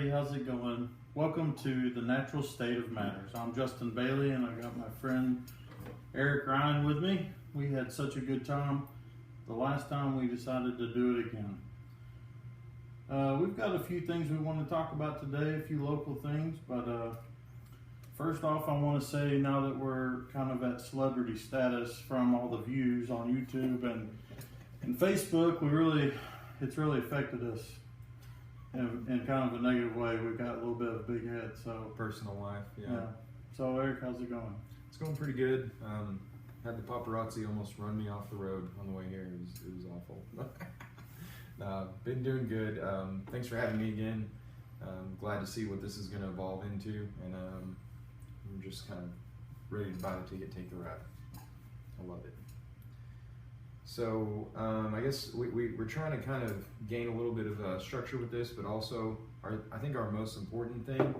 everybody, how's it going? Welcome to The Natural State of Matters. I'm Justin Bailey and I got my friend Eric Ryan with me. We had such a good time the last time we decided to do it again. We've got a few things we want to talk about today, a few local things, but first off I want to say now that we're kind of at celebrity status from all the views on YouTube and Facebook, it's really affected us in kind of a negative way. We've got a little bit of a big head, so personal life, yeah. So Eric, how's it going? It's going pretty good. Had the paparazzi almost run me off the road on the way here. It was awful. Been doing good. Thanks for having me again. Glad to see what this is going to evolve into, and I'm just kind of ready to take the ride. I love it. So I guess we're trying to kind of gain a little bit of structure with this, but also I think our most important thing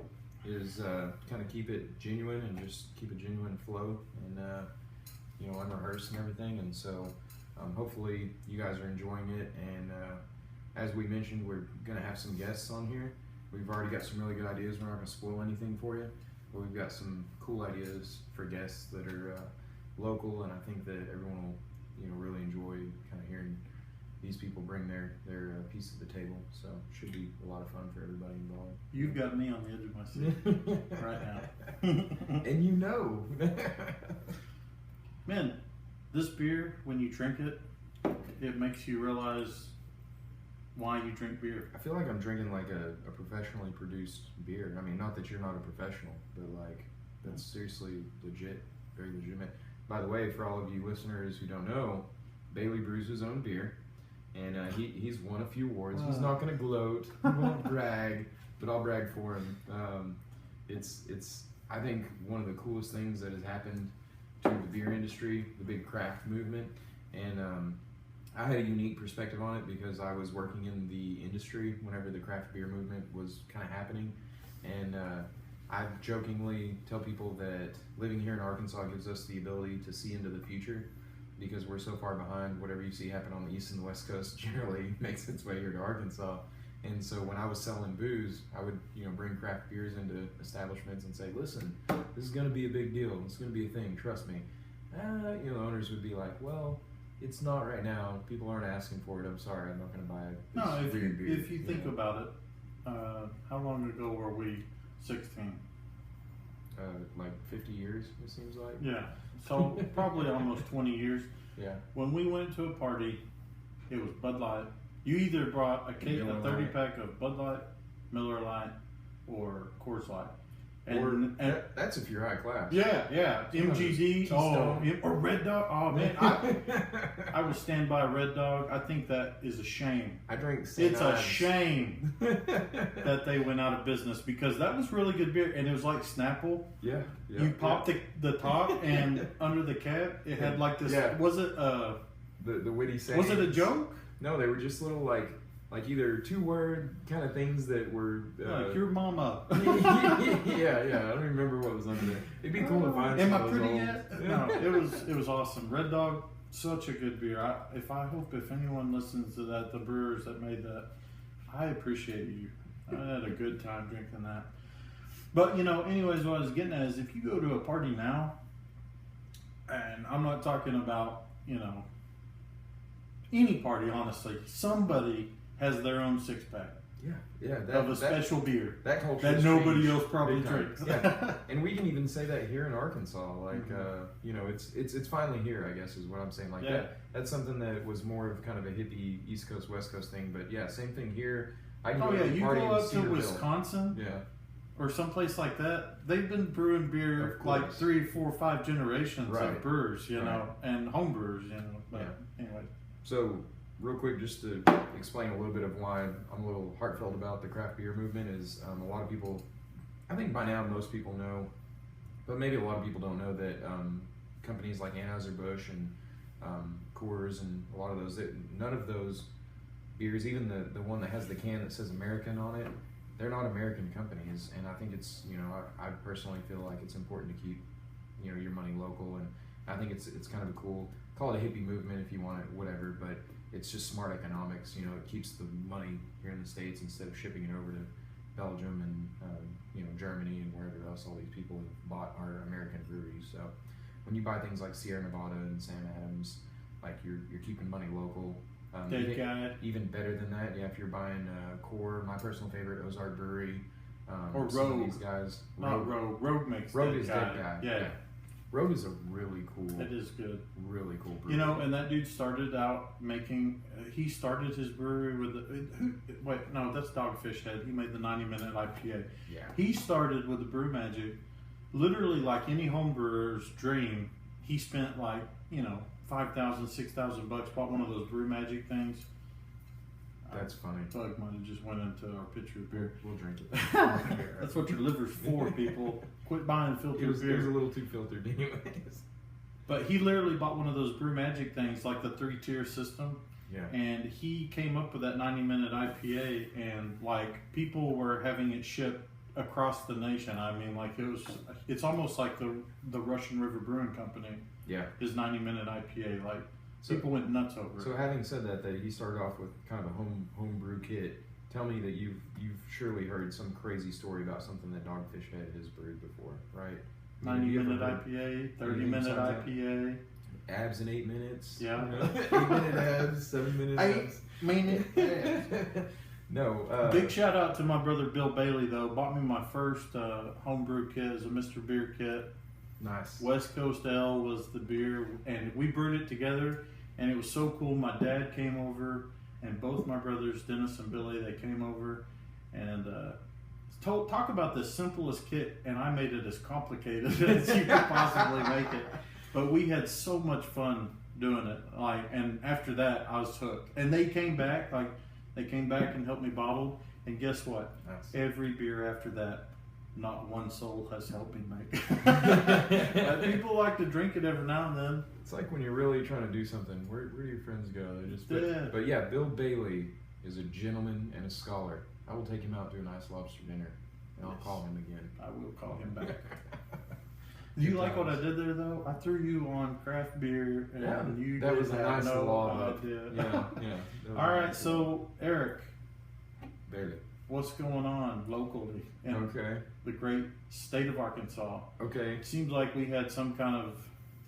is kind of keep it genuine and just keep a genuine flow and unrehearsed and everything. And so hopefully you guys are enjoying it. And as we mentioned, we're going to have some guests on here. We've already got some really good ideas. We're not going to spoil anything for you, but we've got some cool ideas for guests that are local, and I think that everyone will really enjoy kind of hearing these people bring their piece of the table. So it should be a lot of fun for everybody involved. You've got me on the edge of my seat right now. And man, this beer, when you drink it, it makes you realize why you drink beer. I feel like I'm drinking like a professionally produced beer. I mean, not that you're not a professional, but like that's seriously legit, very legitimate. By the way, for all of you listeners who don't know, Bailey brews his own beer, and he's won a few awards. He's not going to gloat, he won't brag, but I'll brag for him. It's I think one of the coolest things that has happened to the beer industry, the big craft movement, and I had a unique perspective on it because I was working in the industry whenever the craft beer movement was kind of happening, and I jokingly tell people that living here in Arkansas gives us the ability to see into the future because we're so far behind. Whatever you see happen on the East and the West Coast generally makes its way here to Arkansas. And so when I was selling booze, I would bring craft beers into establishments and say, listen, this is going to be a big deal. It's going to be a thing. Trust me. Owners would be like, well, it's not right now. People aren't asking for it. I'm sorry. I'm not going to buy it. If you think about it, how long ago were we 16? Like 50 years, it seems like. Yeah, so probably almost 20 years. Yeah. When we went to a party, it was Bud Light. You either brought a 30-pack of Bud Light, Miller Lite, or Coors Light. And that's if you're high class. Yeah. MGD, or Red Dog. Oh man, I would stand by Red Dog. I think that is a shame. I drink. It's a shame that they went out of business because that was really good beer, and it was like Snapple. Yeah. You popped the top, and under the cap, it had like this. Yeah. Was it the witty sayings? Was it a joke? No, they were just little like either 2-word kind of things that were like your mama. yeah. I don't remember what was under there. It'd be cool to find. Am I pretty yet? No, it was awesome. Red Dog, such a good beer. I hope if anyone listens to that, the brewers that made that, I appreciate you. I had a good time drinking that. But anyways, what I was getting at is if you go to a party now, and I'm not talking about any party, honestly, somebody has their own 6-pack. Yeah. Of a special beer that culture that nobody else probably drinks. Yeah, and we can even say that here in Arkansas. Like, it's finally here, I guess, is what I'm saying. Like that's something that was more of kind of a hippie East Coast West Coast thing. But yeah, same thing here. I can go to a party you go up to Cedarville. Wisconsin, or someplace like that. They've been brewing beer like 3, 4, 5 generations of brewers, and home brewers, But anyway, so. Real quick, just to explain a little bit of why I'm a little heartfelt about the craft beer movement is a lot of people, I think by now most people know, but maybe a lot of people don't know that companies like Anheuser-Busch and Coors and a lot of those, none of those beers, even the one that has the can that says American on it, they're not American companies. And I think it's, I personally feel like it's important to keep, your money local. And I think it's kind of a cool, call it a hippie movement if you want it, whatever, but it's just smart economics. It keeps the money here in the States instead of shipping it over to Belgium and Germany and wherever else all these people have bought our American breweries. So when you buy things like Sierra Nevada and Sam Adams, like you're keeping money local. Even better than that, yeah. If you're buying Core, my personal favorite, Ozark Brewery, or some Rogue. of these guys. Rogue makes Rogue Dead is Guy. Dead Guy. Yeah. Rogue is a really cool. It is good. Really cool brewery. You know, and that dude started out making. He started his brewery with that's Dogfish Head. He made the 90-minute IPA. Yeah. He started with the Brew Magic, literally like any home brewer's dream. He spent like $5,000, $6,000, bought one of those Brew Magic things. That's funny. Bug might have just went into our pitcher of beer. We'll drink it. That's what your liver's for, people. Quit buying filtered beer. It was a little too filtered anyways. But he literally bought one of those Brew Magic things, like the 3-tier system. Yeah. And he came up with that 90-minute IPA, and like people were having it shipped across the nation. I mean, like it's almost like the Russian River Brewing Company. Yeah. His 90-minute IPA, like people went nuts over it. So having said that he started off with kind of a home brew kit. Tell me that you've surely heard some crazy story about something that Dogfish Head has brewed before, right? 90-minute IPA, 30-minute IPA. Abs in 8 minutes. Yeah. 8-minute abs, 7-minute abs. 8-minute abs. No. Big shout out to my brother Bill Bailey, though. Bought me my first homebrew kit as a Mr. Beer kit. Nice. West Coast Ale was the beer, and we brewed it together, and it was so cool. My dad came over, and both my brothers, Dennis and Billy, they came over, and talk about the simplest kit, and I made it as complicated as you could possibly make it. But we had so much fun doing it. And after that, I was hooked. And they came back, and helped me bottle. And guess what? Nice. Every beer after that, not one soul has helped me make. People like to drink it every now and then. It's like when you're really trying to do something. Where do your friends go? They just. Yeah. But yeah, Bill Bailey is a gentleman and a scholar. I will take him out to a nice lobster dinner, and I'll call him again. I will call him back. Do you like what I did there, though? I threw you on craft beer, and you that did was a nice no idea. Yeah. All right, so Eric, Bailey. What's going on locally in the great state of Arkansas? Okay. It seems like we had some kind of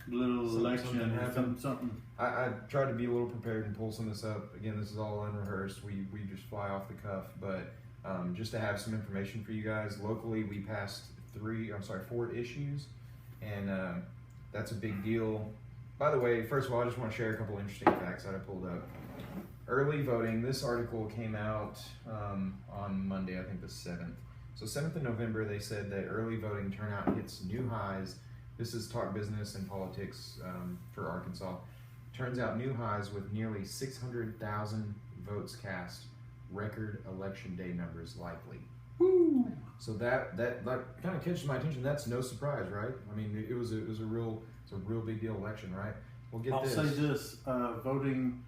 little election or something. I tried to be a little prepared and pull some of this up. Again, this is all unrehearsed. We just fly off the cuff. But just to have some information for you guys, locally we passed 4 issues. And that's a big deal. By the way, first of all, I just want to share a couple interesting facts that I pulled up. Early voting, this article came out on Monday, I think the 7th. So 7th of November, they said that early voting turnout hits new highs. This is Talk Business and Politics for Arkansas. Turns out new highs with nearly 600,000 votes cast. Record election day numbers likely. Woo! So that kind of catches my attention. That's no surprise, right? I mean, it was a real big deal election, right? Well, I'll say this: voting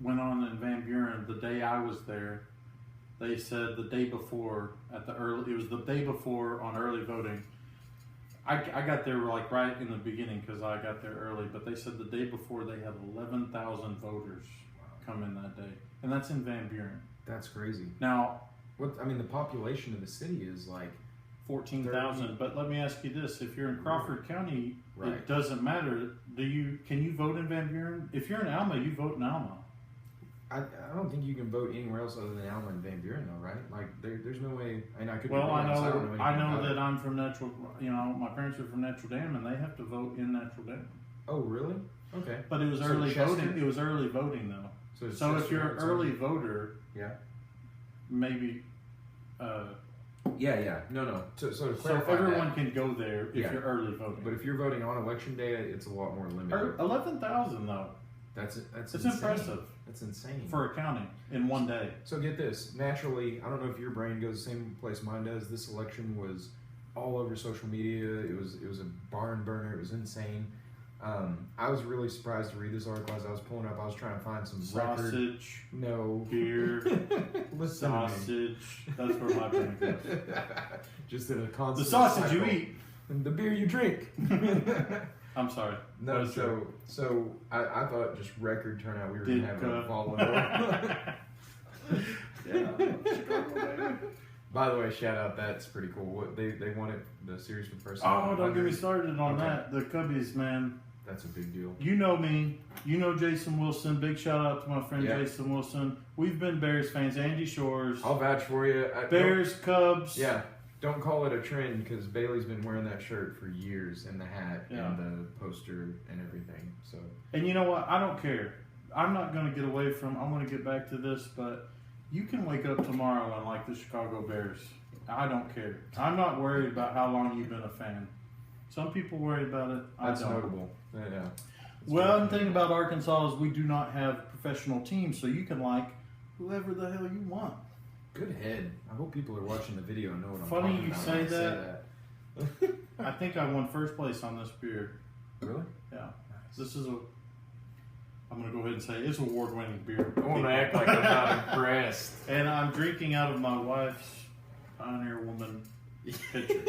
went on in Van Buren the day I was there. They said the day before it was the day before on early voting. I got there like right in the beginning because I got there early, but they said the day before they had 11,000 voters come in that day, and that's in Van Buren. That's crazy. Now, the population of the city is like 14,000. But let me ask you this: if you're in Crawford County, right, it doesn't matter. Can you vote in Van Buren? If you're in Alma, you vote in Alma. I don't think you can vote anywhere else other than Alma and Van Buren, though, right? Like there's no way. I mean, I could. Well, I know that I'm from Natural. My parents are from Natural Dam, and they have to vote in Natural Dam. Oh, really? Okay. But it was early voting. It was early voting though. So if you're an early voter, yeah, maybe. Yeah. No. So to clarify, so everyone can go there if you're early voting. But if you're voting on election day, it's a lot more limited. 11,000 though. That's insane. Impressive. That's insane for a county in one day. So get this. Naturally, I don't know if your brain goes the same place mine does. This election was all over social media. It was a barn burner. It was insane. I was really surprised to read this article as I was pulling up. I was trying to find some sausage, beer, sausage. That's where my brain goes. Just in a constant. The sausage cycle. you eat, and the beer you drink. I'm sorry. No, so I thought just record turnout. We were gonna have a fall. By the way, shout out. That's pretty cool. What they won it the series for the first Oh, time. don't get me started on Okay. that. The Cubbies, man. That's a big deal. You know me. You know Jason Wilson. Big shout out to my friend Yeah. Jason Wilson. We've been Bears fans. Andy Shores. I'll vouch for you. Bears, Cubs. Yeah. Don't call it a trend because Bailey's been wearing that shirt for years and the hat Yeah. and the poster and everything. So And you know what? I don't care. I'm not going to get away from. I want to get back to this, but you can wake up tomorrow and like the Chicago Bears. I don't care. I'm not worried about how long you've been a fan. Some people worry about it. that's I don't. notable. Yeah. That's Well, very the thing notable. about Arkansas is we do not have professional teams, so you can like whoever the hell you want. Good head. I hope people are watching the video and know what I'm Funny talking you about say when I that. I think I won first place on this beer. Really? Yeah. Nice. This is I'm going to go ahead and say it's award-winning beer. I want to act like I'm not impressed. And I'm drinking out of my wife's Pioneer Woman pitcher.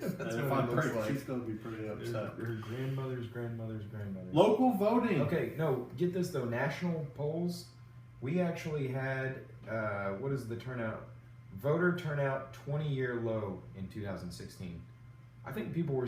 That's And if what I it looks break, like. she's going to be pretty upset. Her grandmother's grandmother's grandmother. Local voting. Okay, no, get this though. National polls, we actually had, what is the turnout? Voter turnout 20-year low in 2016. I think people were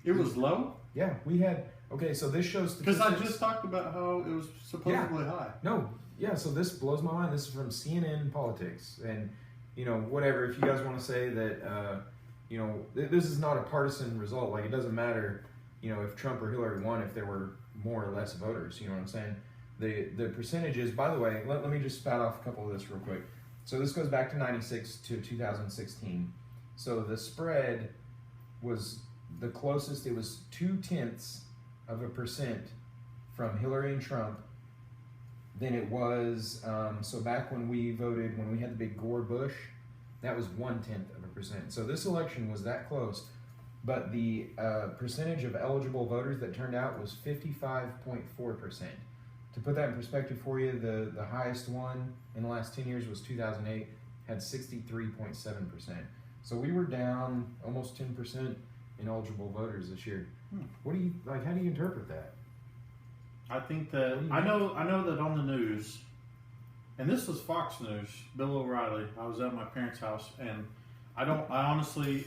It was low? yeah, we had, okay, so this shows Because I statistics. just talked about how it was supposedly high. No, yeah, so this blows my mind. This is from CNN Politics. And, you know, whatever, if you guys want to say that, you know, this is not a partisan result. Like, it doesn't matter, you know, if Trump or Hillary won, if there were more or less voters. You know what I'm saying? The percentages, by the way, let me just spout off a couple of this real quick. So this goes back to 96 to 2016. So the spread was the closest, it was 0.2% from Hillary and Trump than it was, so back when we voted, when we had the big Gore-Bush, that was 0.1%. So this election was that close, but the percentage of eligible voters that turned out was 55.4%. To put that in perspective for you, the highest one in the last 10 years was 2008, had 63.7%. So we were down almost 10% in eligible voters this year. What do you, like, how do you interpret that? I think that I know that on the news, and this was Fox News, Bill O'Reilly. I was at my parents' house, and I honestly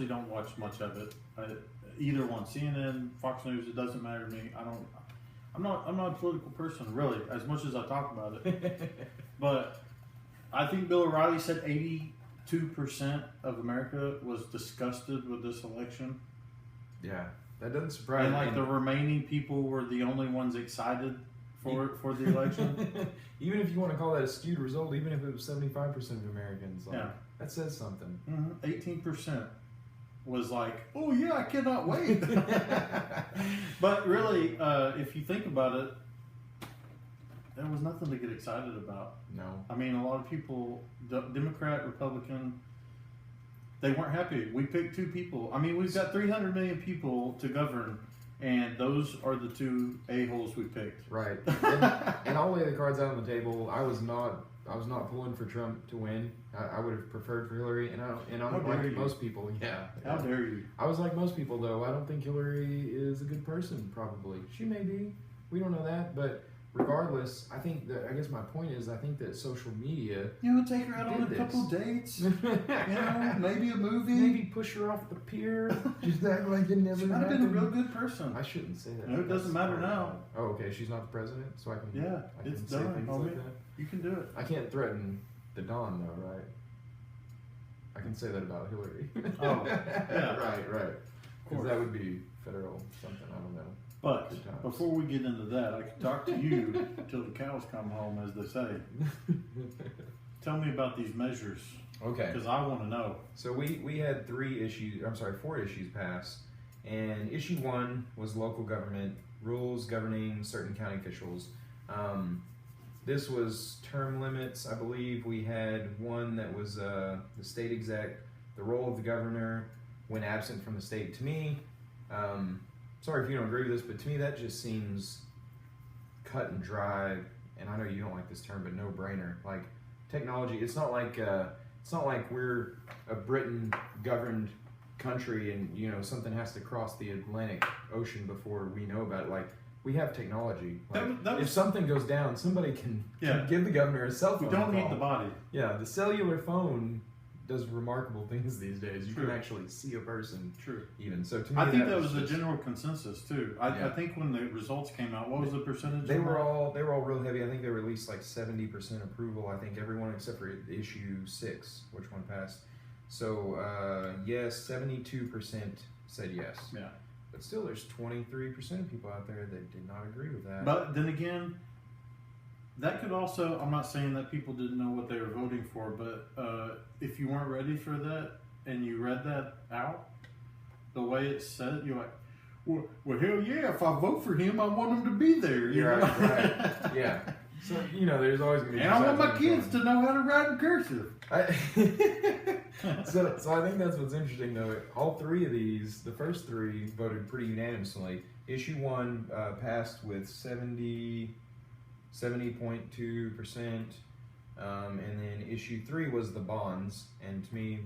don't watch much of it. Either one, CNN, Fox News, it doesn't matter to me. I'm not a political person really, as much as I talk about it. But I think Bill O'Reilly said 82% of America was disgusted with this election. Yeah, that doesn't surprise And me. like the remaining people were the only ones excited for the election. Even if you want to call that a skewed result, even if it was 75% of Americans, like, Yeah. that says something. 18% was like, oh yeah, I cannot wait. But really, if you think about it, there was nothing to get excited about. No. I mean, a lot of people, Democrat, Republican, they weren't happy. We picked two people. I mean, we've got 300 million people to govern, and those are the two a-holes we picked. Right. And I'll lay the cards out on the table. I was not pulling for Trump to win. I would have preferred for Hillary, and I'm How dare like you. most people. Yeah. How dare you? I was like most people, though. I don't think Hillary is a good person. Probably she may be. We don't know that, but regardless, I think that I guess my point is I think that social media You would take her out on Did a couple this. dates. You know, maybe a movie. maybe push her off the pier. Just act like it never She might have happened. been a real good person. I shouldn't say that. No, it doesn't That's matter now. Oh, okay. She's not the president, so I can. Yeah, I can it's say done, things homie. like that. You can do it. I can't threaten the Don, though, right? I can say that about Hillary. Oh, yeah. right. course. Because that would be federal something. I don't know. But Good times. before we get into that, I can talk to you till the cows come home, as they say. Tell me about these measures, Okay. because I want to know. So we had 4 issues passed, and issue 1 was local government rules governing certain county officials. This was term limits. I believe we had one that was the state exec, the role of the governor when absent from the state. To me, sorry if you don't agree with this, but to me that just seems cut and dry. And I know you don't like this term, but no brainer. Like technology, it's not like we're a Britain governed country and something has to cross the Atlantic Ocean before we know about it. Like we have technology. Like, that was- if something goes down, somebody can give the governor a cell phone We don't call. need the body. Yeah, the cellular phone does remarkable things these days. You True. can actually see a person True. even. So to me, I think that was the just- general consensus too. I Yeah. think when the results came out, what was the percentage? They on were that? all real heavy. I think they were at least like 70% approval. I think everyone except for issue 6, which one passed. So yes, 72% said yes. Yeah. But still, there's 23% of people out there that did not agree with that. But then again, that could also, I'm not saying that people didn't know what they were voting for, but if you weren't ready for that and you read that out, the way it said, you're like, well, hell yeah, if I vote for him, I want him to be there. You know? right. Yeah. So, there's always going to be... And I want my kids to know how to write in cursive. So I think that's what's interesting, though. All 3 of these, the first 3, voted pretty unanimously. Issue 1 passed with 70.2%, and then issue 3 was the bonds. And to me,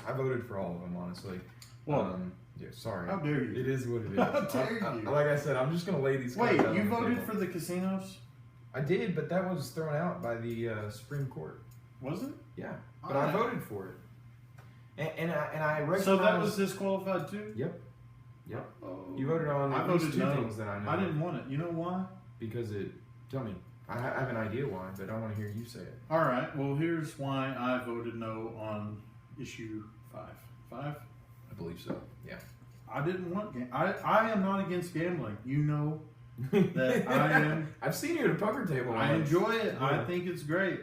I voted for all of them, honestly. Well, yeah, sorry. how dare you? It is what it is. How dare you? Like I said, I'm just going to lay these Wait, cards out you on the voted table. for the casinos? I did, but that was thrown out by the Supreme Court. Was it? Yeah, but I voted for it, and I recognize. So that was disqualified too? Yep. Oh. You voted on at least 2 things that I know. I didn't want it. You know why? Because it. Tell me. I have an idea why, but I want to hear you say it. All right. Well, here's why I voted no on issue 5. 5? I believe so. Yeah. I didn't want. I am not against gambling. You know that I am. I've seen you at a poker table. I enjoy it. Yeah. I think it's great.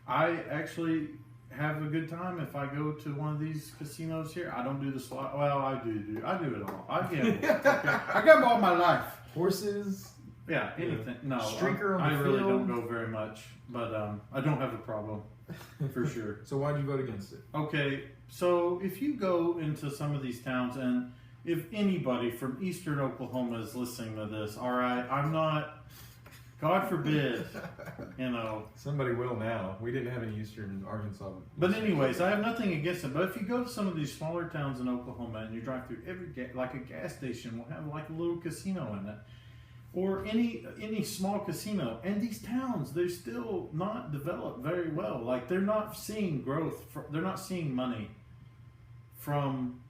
I actually have a good time if I go to one of these casinos here. I don't do the slot. Well, I do. I do it all. I gamble. Okay. I gamble all my life. Horses. Yeah, anything. No, Streaker on I the really field. don't go very much, but I don't have a problem for sure. So why'd you vote against it? Okay, so if you go into some of these towns, and if anybody from eastern Oklahoma is listening to this, all right, I'm not. God forbid, Somebody will now. We didn't have any Eastern Arkansas. But anyways, I have nothing against it. But if you go to some of these smaller towns in Oklahoma and you drive through like a gas station will have like a little casino in it, or any small casino, and these towns, they're still not developed very well. Like they're not seeing growth. They're not seeing money from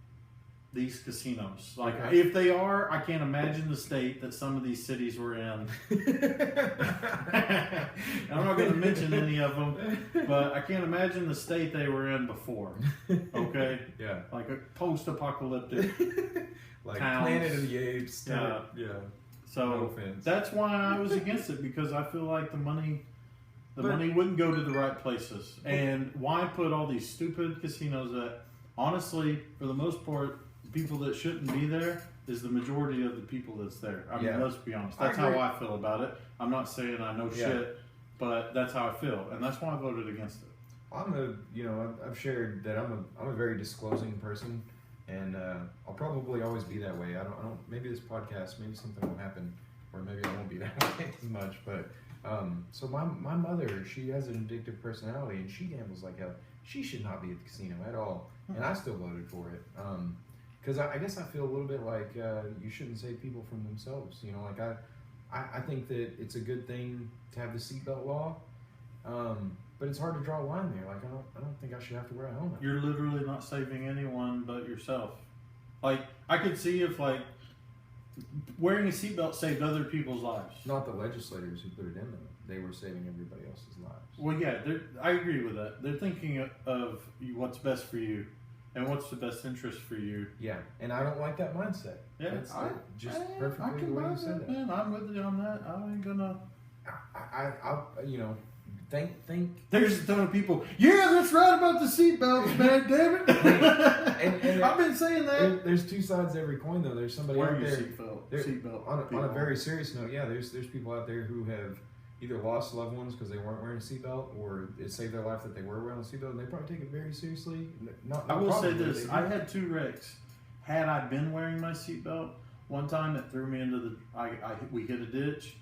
these casinos. Like Okay. if they are, I can't imagine the state that some of these cities were in. I'm not going to mention any of them, but I can't imagine the state they were in before. Okay, Yeah. like a post-apocalyptic. Like Towns. Planet of the Apes. Yeah. Yeah. So No offense. that's why I was against it, because I feel like the money wouldn't go to the right places. And why put all these stupid casinos that, honestly, for the most part, people that shouldn't be there is the majority of the people that's there. I mean, Yeah. let's be honest. I That's how agree. I feel about it. I'm not saying I know Yeah. shit, but that's how I feel, and that's why I voted against it. I've shared that I'm a very disclosing person, and I'll probably always be that way. I don't. Maybe this podcast, maybe something will happen, or maybe I won't be that way as much. But so my mother, she has an addictive personality, and she gambles like hell. She should not be at the casino at all, and I still voted for it. Because I guess I feel a little bit like you shouldn't save people from themselves. Like I think that it's a good thing to have the seatbelt law, but it's hard to draw a line there. Like I don't think I should have to wear a helmet. You're literally not saving anyone but yourself. Like, I could see if, like, wearing a seatbelt saved other people's lives. Not the legislators who put it in them. They were saving everybody else's lives. Well, yeah, I agree with that. They're thinking of what's best for you and what's the best interest for you. Yeah, and I don't like that mindset. Yeah, That's just perfectly the way you said that. Man, I'm with you on that. I ain't gonna. I think. There's a ton of people. Yeah, that's right about the seatbelts, man. Damn it. And I've been saying that. There's two sides to every coin, though. There's somebody Wear out your there. seatbelt. On a very serious note, yeah, there's people out there who have either lost loved ones because they weren't wearing a seatbelt, or it saved their life that they were wearing a seatbelt, and they probably take it very seriously. I will say probably, this: they I do. had 2 wrecks. Had I been wearing my seatbelt, one time it threw me into the. We hit a ditch.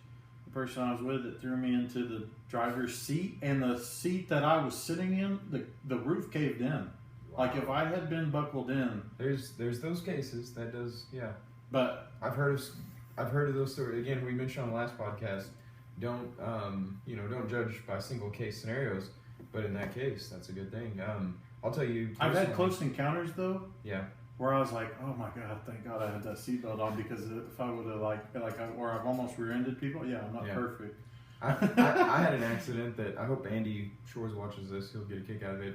The person I was with, it threw me into the driver's seat, and the seat that I was sitting in, the roof caved in. Like if I had been buckled in. There's those cases that does, yeah. But I've heard I've heard of those stories. Again, we mentioned on the last podcast, don't judge by single case scenarios. But in that case, that's a good thing. I'll tell you. I've had close encounters though. Yeah. Where I was like, oh my God, thank God I had that seatbelt on, because if I would have where I've almost rear-ended people, I'm not perfect. I had an accident that I hope Andy Shores watches this. He'll get a kick out of it.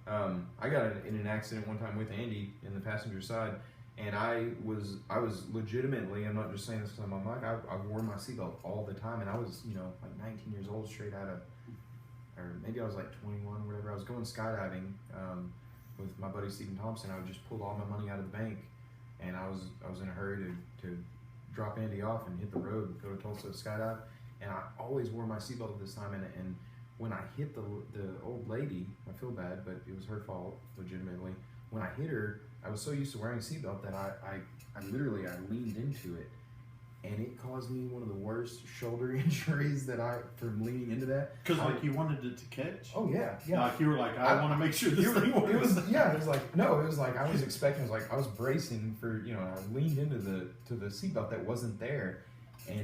I got in an accident one time with Andy in the passenger side, and I was legitimately, I'm not just saying this because I'm on mic, I wore my seatbelt all the time, and I was, like 19 years old, straight out of, or maybe I was like 21 or whatever. I was going skydiving with my buddy Stephen Thompson. I just pulled all my money out of the bank, and I was in a hurry to drop Andy off and hit the road, go to Tulsa to skydive, and I always wore my seatbelt at this time, and when I hit the old lady, I feel bad, but it was her fault, legitimately. When I hit her, I was so used to wearing a seatbelt that I literally leaned into it, and it caused me one of the worst shoulder injuries from leaning into that. Because you wanted it to catch? Oh yeah. Like you were like, I want to make sure this thing works. It was like I was expecting, I was bracing for, I leaned into the seatbelt that wasn't there, and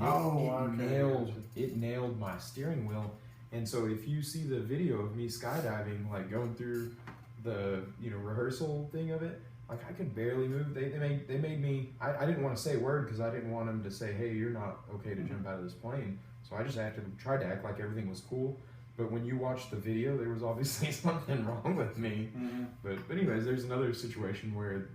it nailed my steering wheel. And so if you see the video of me skydiving, like going through the rehearsal thing of it, like I could barely move. They made me. I didn't want to say a word because I didn't want them to say, "Hey, you're not okay to jump out of this plane." So I just tried to act like everything was cool. But when you watch the video, there was obviously something wrong with me. Mm-hmm. But anyways, there's another situation where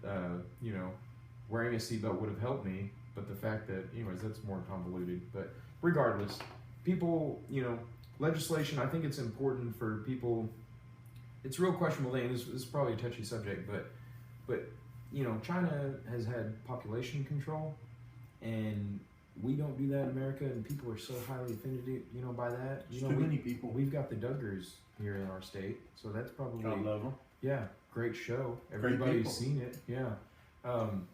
wearing a seatbelt would have helped me. But the fact that that's more convoluted. But regardless, people legislation. I think it's important for people. It's a real questionable thing. This is probably a touchy subject, but China has had population control, and we don't do that in America, and people are so highly offended, by that. Too many people. We've got the Duggars here in our state, so that's probably God love them. Yeah, great show. Everybody's seen it. Yeah,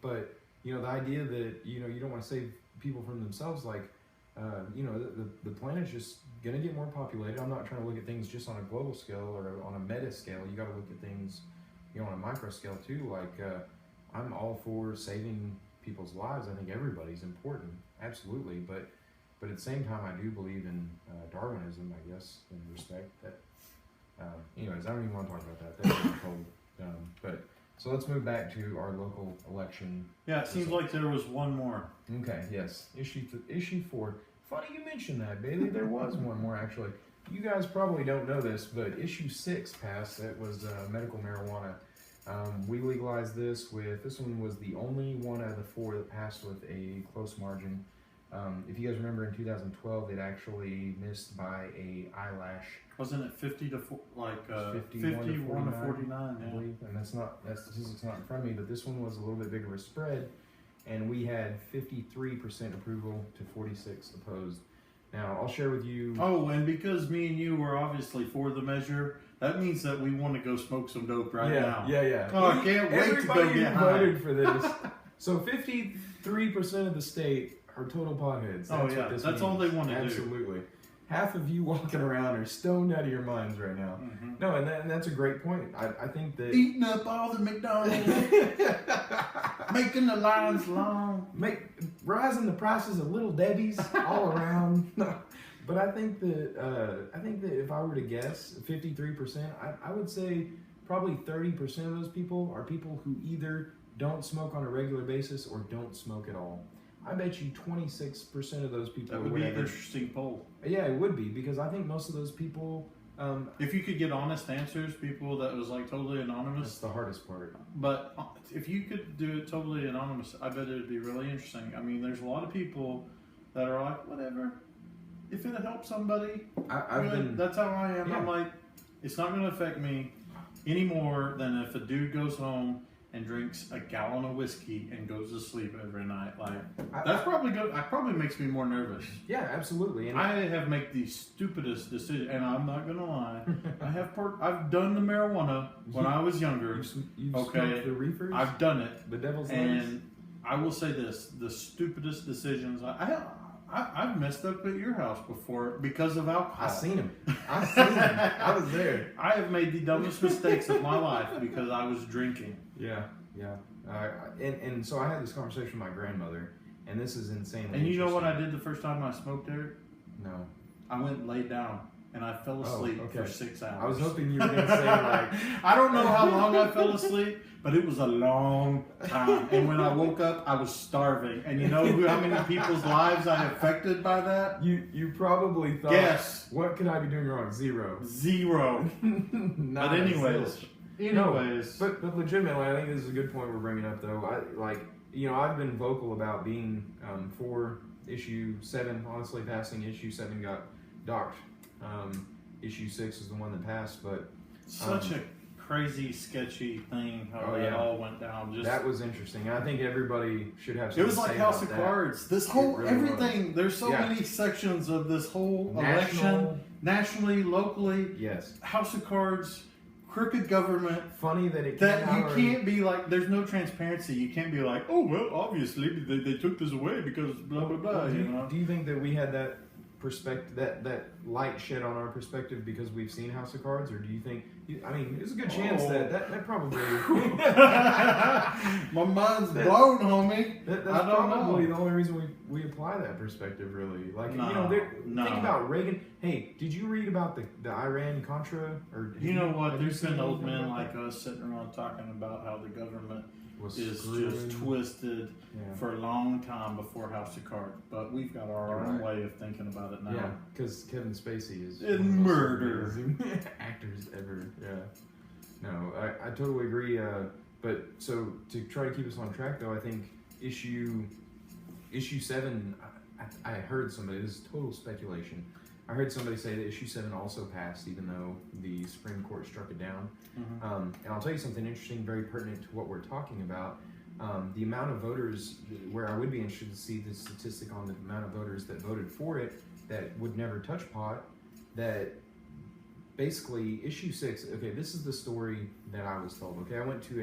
but the idea that you don't want to save people from themselves, like the planet's just gonna get more populated. I'm not trying to look at things just on a global scale or on a meta scale. You got to look at things on a micro scale too. Like I'm all for saving people's lives. I think everybody's important, absolutely. But at the same time, I do believe in Darwinism, I guess, in respect that. Anyways, I don't even want to talk about that. That's cold. But so let's move back to our local election. Yeah, it seems like there was one more. Okay. Yes. Issue 4. Funny you mentioned that, Bailey. There was one more actually. You guys probably don't know this, but issue 6 passed. That was medical marijuana. We legalized this one was the only one out of the 4 that passed with a close margin. If you guys remember in 2012, it actually missed by a eyelash. Wasn't it 51 to 49, I believe. And that statistic's not in front of me, but this one was a little bit bigger of a spread, and we had 53% approval to 46 opposed. Now, I'll share with you... Oh, and because me and you were obviously for the measure, that means that we want to go smoke some dope now. Yeah. Oh, I can't wait to go get high. Everybody voted for this. So 53% of the state are total potheads. That's all they want to do. Absolutely. Half of you walking around are stoned out of your minds right now. Mm-hmm. No, and that's a great point. I think that... Eating up all the McDonald's. Making the lines long. Rising the prices of Little Debbie's all around. But I think that if I were to guess, 53%, I would say probably 30% of those people are people who either don't smoke on a regular basis or don't smoke at all. I bet you 26% of those people. That would be an interesting poll. Yeah, it would be, because I think most of those people. If you could get honest answers, people that was like totally anonymous. That's the hardest part. But if you could do it totally anonymous, I bet it would be really interesting. I mean, there's a lot of people that are like, whatever. If it helps somebody, that's how I am. Yeah. I'm like, it's not going to affect me any more than if a dude goes home and drinks a gallon of whiskey and goes to sleep every night. Like, that's probably good. That probably makes me more nervous. Yeah, absolutely. And I have made the stupidest decision, and I'm not gonna lie. I've done the marijuana when I was younger. You've smoked the reefers? I've done it. The devil's lettuce? And I will say this: the stupidest decisions. I've messed up at your house before because of alcohol. I seen him. I was there. I have made the dumbest mistakes of my life because I was drinking. Yeah. And so I had this conversation with my grandmother, And this is insanely And you know what I interesting. did the first time I smoked, Eric? No. I went and laid down and I fell asleep for 6 hours. I was hoping you were going to say, like... I don't know how long I fell asleep, but it was a long time. And when I woke up, I was starving. And you know how many people's lives I affected by that? You probably thought, Yes. What could I be doing wrong? Zero. But anyways. But legitimately, I think this is a good point we're bringing up, though. I've been vocal about being for issue 7. Honestly, passing issue 7 got docked. Issue 6 is the one that passed, but such a crazy, sketchy thing how all went down. That was interesting. I think everybody should have. It was like House of Cards. This whole really everything. Was. There's so many sections of this whole election, nationally, locally. Yes. House of Cards. Crooked government. Funny that it can't be like. There's no transparency. You can't be like, oh well, obviously they took this away because blah blah blah. Do you think that we had that perspective, that light shed on our perspective because we've seen House of Cards, or do you think? I mean, there's a good chance that probably. My mind's blown, homie. That's probably the only reason we apply that perspective, really. Like think about Reagan. Hey, did you read about the Iran Contra? Or you know what? There's been old men like us sitting around talking about how the government is just twisted for a long time before House of Cards, but we've got our own way of thinking about it now. Yeah, because Kevin Spacey is murder actors ever. Yeah, no, I totally agree. But so to try to keep us on track, though, I think issue 7. I heard somebody. This is total speculation. I heard somebody say that issue 7 also passed, even though the Supreme Court struck it down. Mm-hmm. And I'll tell you something interesting, very pertinent to what we're talking about. The amount of voters, where I would be interested to see the statistic on the amount of voters that voted for it that would never touch pot, that basically issue 6, okay, this is the story that I was told. Okay, I went to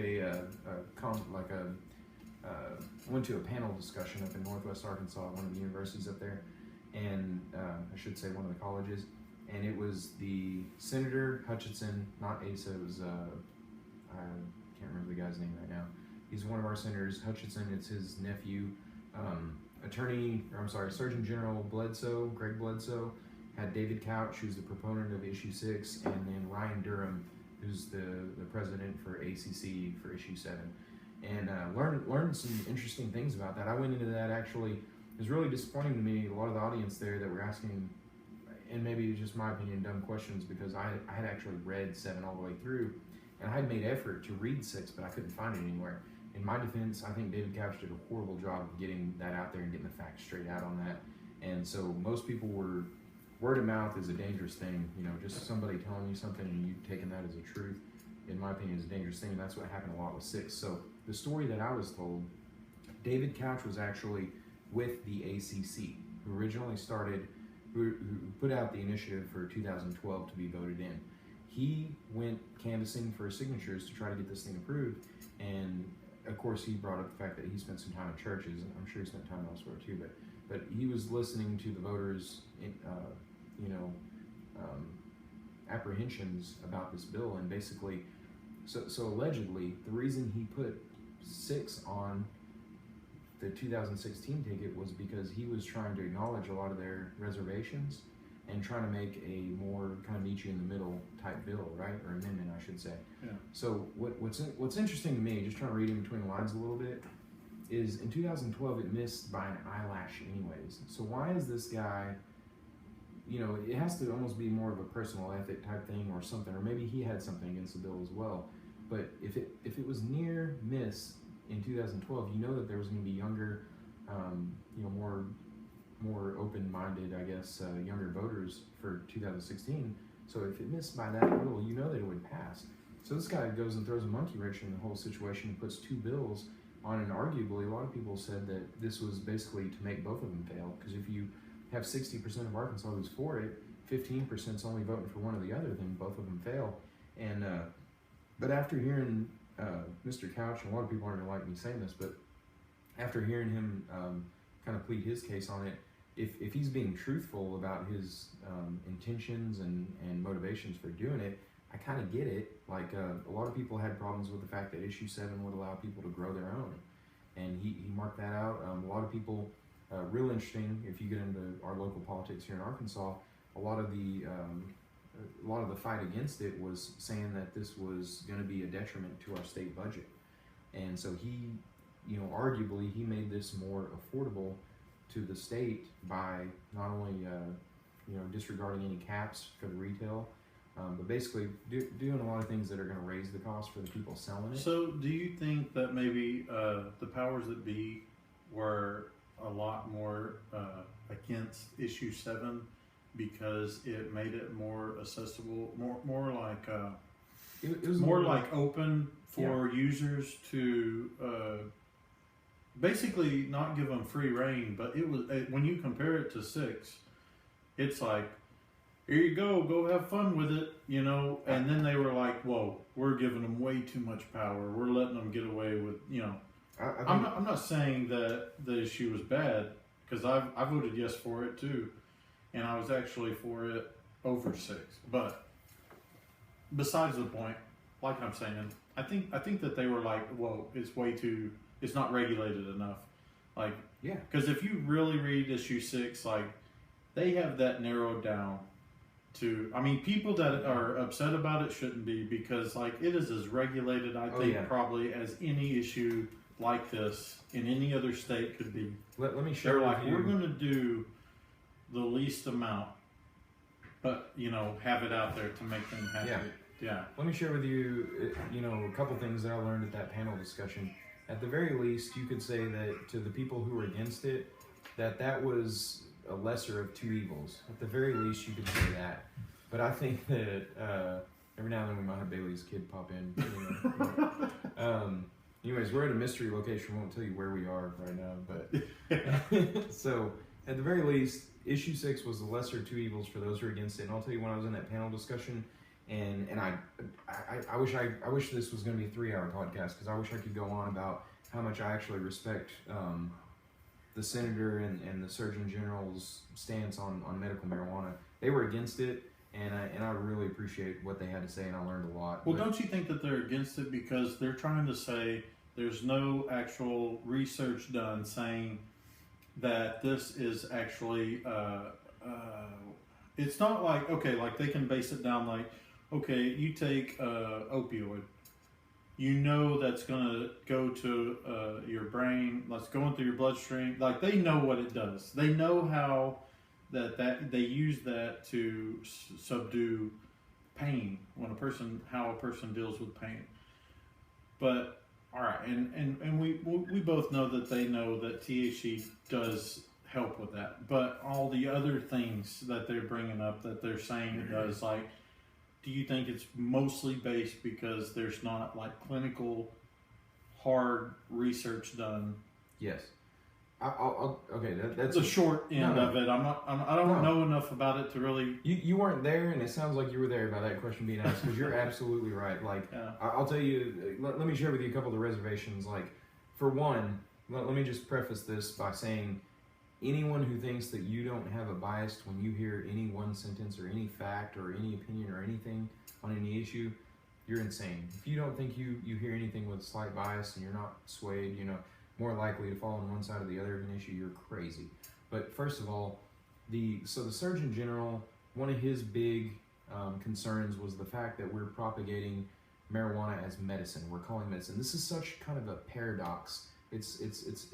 went to a panel discussion up in Northwest Arkansas, one of the universities up there, and I should say one of the colleges, and it was the Senator Hutchinson, not Asa, it was, I can't remember the guy's name right now. He's one of our senators, Hutchinson, it's his nephew, Surgeon General Bledsoe, Greg Bledsoe, had David Couch, who's the proponent of issue 6, and then Ryan Durham, who's the president for ACC for issue 7. And learned some interesting things about that. I went into that actually. It was really disappointing to me, a lot of the audience there that were asking, and maybe it's just my opinion, dumb questions, because I had actually read 7 all the way through, and I had made effort to read 6, but I couldn't find it anywhere. In my defense, I think David Couch did a horrible job of getting that out there and getting the facts straight out on that. And so most people were, word of mouth is a dangerous thing, just somebody telling you something and you taking that as a truth, in my opinion, is a dangerous thing, and that's what happened a lot with 6. So the story that I was told, David Couch was actually with the ACC, who originally who put out the initiative for 2012 to be voted in. He went canvassing for signatures to try to get this thing approved, and of course he brought up the fact that he spent some time in churches, and I'm sure he spent time elsewhere too, but he was listening to the voters' apprehensions about this bill, and basically, so allegedly, the reason he put 6 on the 2016 ticket was because he was trying to acknowledge a lot of their reservations and trying to make a more kind of meet you in the middle type bill, right? Or amendment, I should say. Yeah. So what's interesting to me, just trying to read in between the lines a little bit, is in 2012 it missed by an eyelash anyways. So why is this guy, it has to almost be more of a personal ethic type thing or something, or maybe he had something against the bill as well. But if it was near miss in 2012, that there was going to be younger, more open-minded, I guess, younger voters for 2016. So if it missed by that little, that it would pass. So this guy goes and throws a monkey wrench in the whole situation and puts 2 bills on, and arguably a lot of people said that this was basically to make both of them fail, because if you have 60% of Arkansas who's for it, 15% is only voting for one or the other, then both of them fail. And but after hearing Mr. Couch, and a lot of people aren't going to like me saying this, but after hearing him kind of plead his case on it, if he's being truthful about his intentions and motivations for doing it, I kind of get it. Like a lot of people had problems with the fact that issue 7 would allow people to grow their own. and he marked that out. A lot of people, real interesting. If you get into our local politics here in Arkansas, a lot of the fight against it was saying that this was going to be a detriment to our state budget, and so he, arguably he made this more affordable to the state by not only disregarding any caps for the retail, but basically doing a lot of things that are going to raise the cost for the people selling it. So, do you think that maybe the powers that be were a lot more against issue 7 because it made it more accessible, more like It was more like open for users to basically not give them free reign? But it was, when you compare it to 6, it's like, here you go have fun with it, and then they were like, whoa, we're giving them way too much power, we're letting them get away with, I'm not saying that the issue was bad, because I voted yes for it too, and I was actually for it over 6, but besides the point, like I'm saying, I think that they were like, whoa, it's not regulated enough, like, because if you really read issue 6, like, they have that narrowed down to, people that are upset about it shouldn't be, because like it is as regulated, I think, probably as any issue like this in any other state could be. Let me share. They're like, we're going to do the least amount, but have it out there to make them happy. Yeah. Let me share with you, a couple things that I learned at that panel discussion. At the very least, you could say that to the people who were against it, that was a lesser of 2 evils. At the very least, you could say that. But I think that every now and then we might have Bailey's kid pop in. Anyways, we're at a mystery location. We won't tell you where we are right now. But so at the very least, issue 6 was the lesser of 2 evils for those who are against it. And I'll tell you, when I was in that panel discussion, and I wish this was going to be a 3-hour podcast, because I wish I could go on about how much I actually respect the senator and the surgeon general's stance on medical marijuana. They were against it, and I really appreciate what they had to say, and I learned a lot. Well, don't you think that they're against it because they're trying to say there's no actual research done saying that this is actually it's not like, okay, like they can base it down like, okay, you take opioid, that's going to go to your brain, that's going through your bloodstream. Like, they know what it does. They know how that they use that to subdue pain how a person deals with pain. But all right, and we both know that they know that THC does help with that. But all the other things that they're bringing up that they're saying it does, like, do you think it's mostly based because there's not like clinical hard research done? Yes. Okay. That's the short end of it. I don't know enough about it to really. You weren't there, and it sounds like you were there by that question being asked, because you're absolutely right. Like, I'll tell you. Let me share with you a couple of the reservations. Like, for one, let me just preface this by saying, anyone who thinks that you don't have a bias when you hear any one sentence or any fact or any opinion or anything on any issue, you're insane. If you don't think you hear anything with slight bias and you're not swayed, more likely to fall on one side or the other of an issue, you're crazy. But first of all, the Surgeon General, one of his big concerns was the fact that we're propagating marijuana as medicine. We're calling medicine. This is such kind of a paradox. It's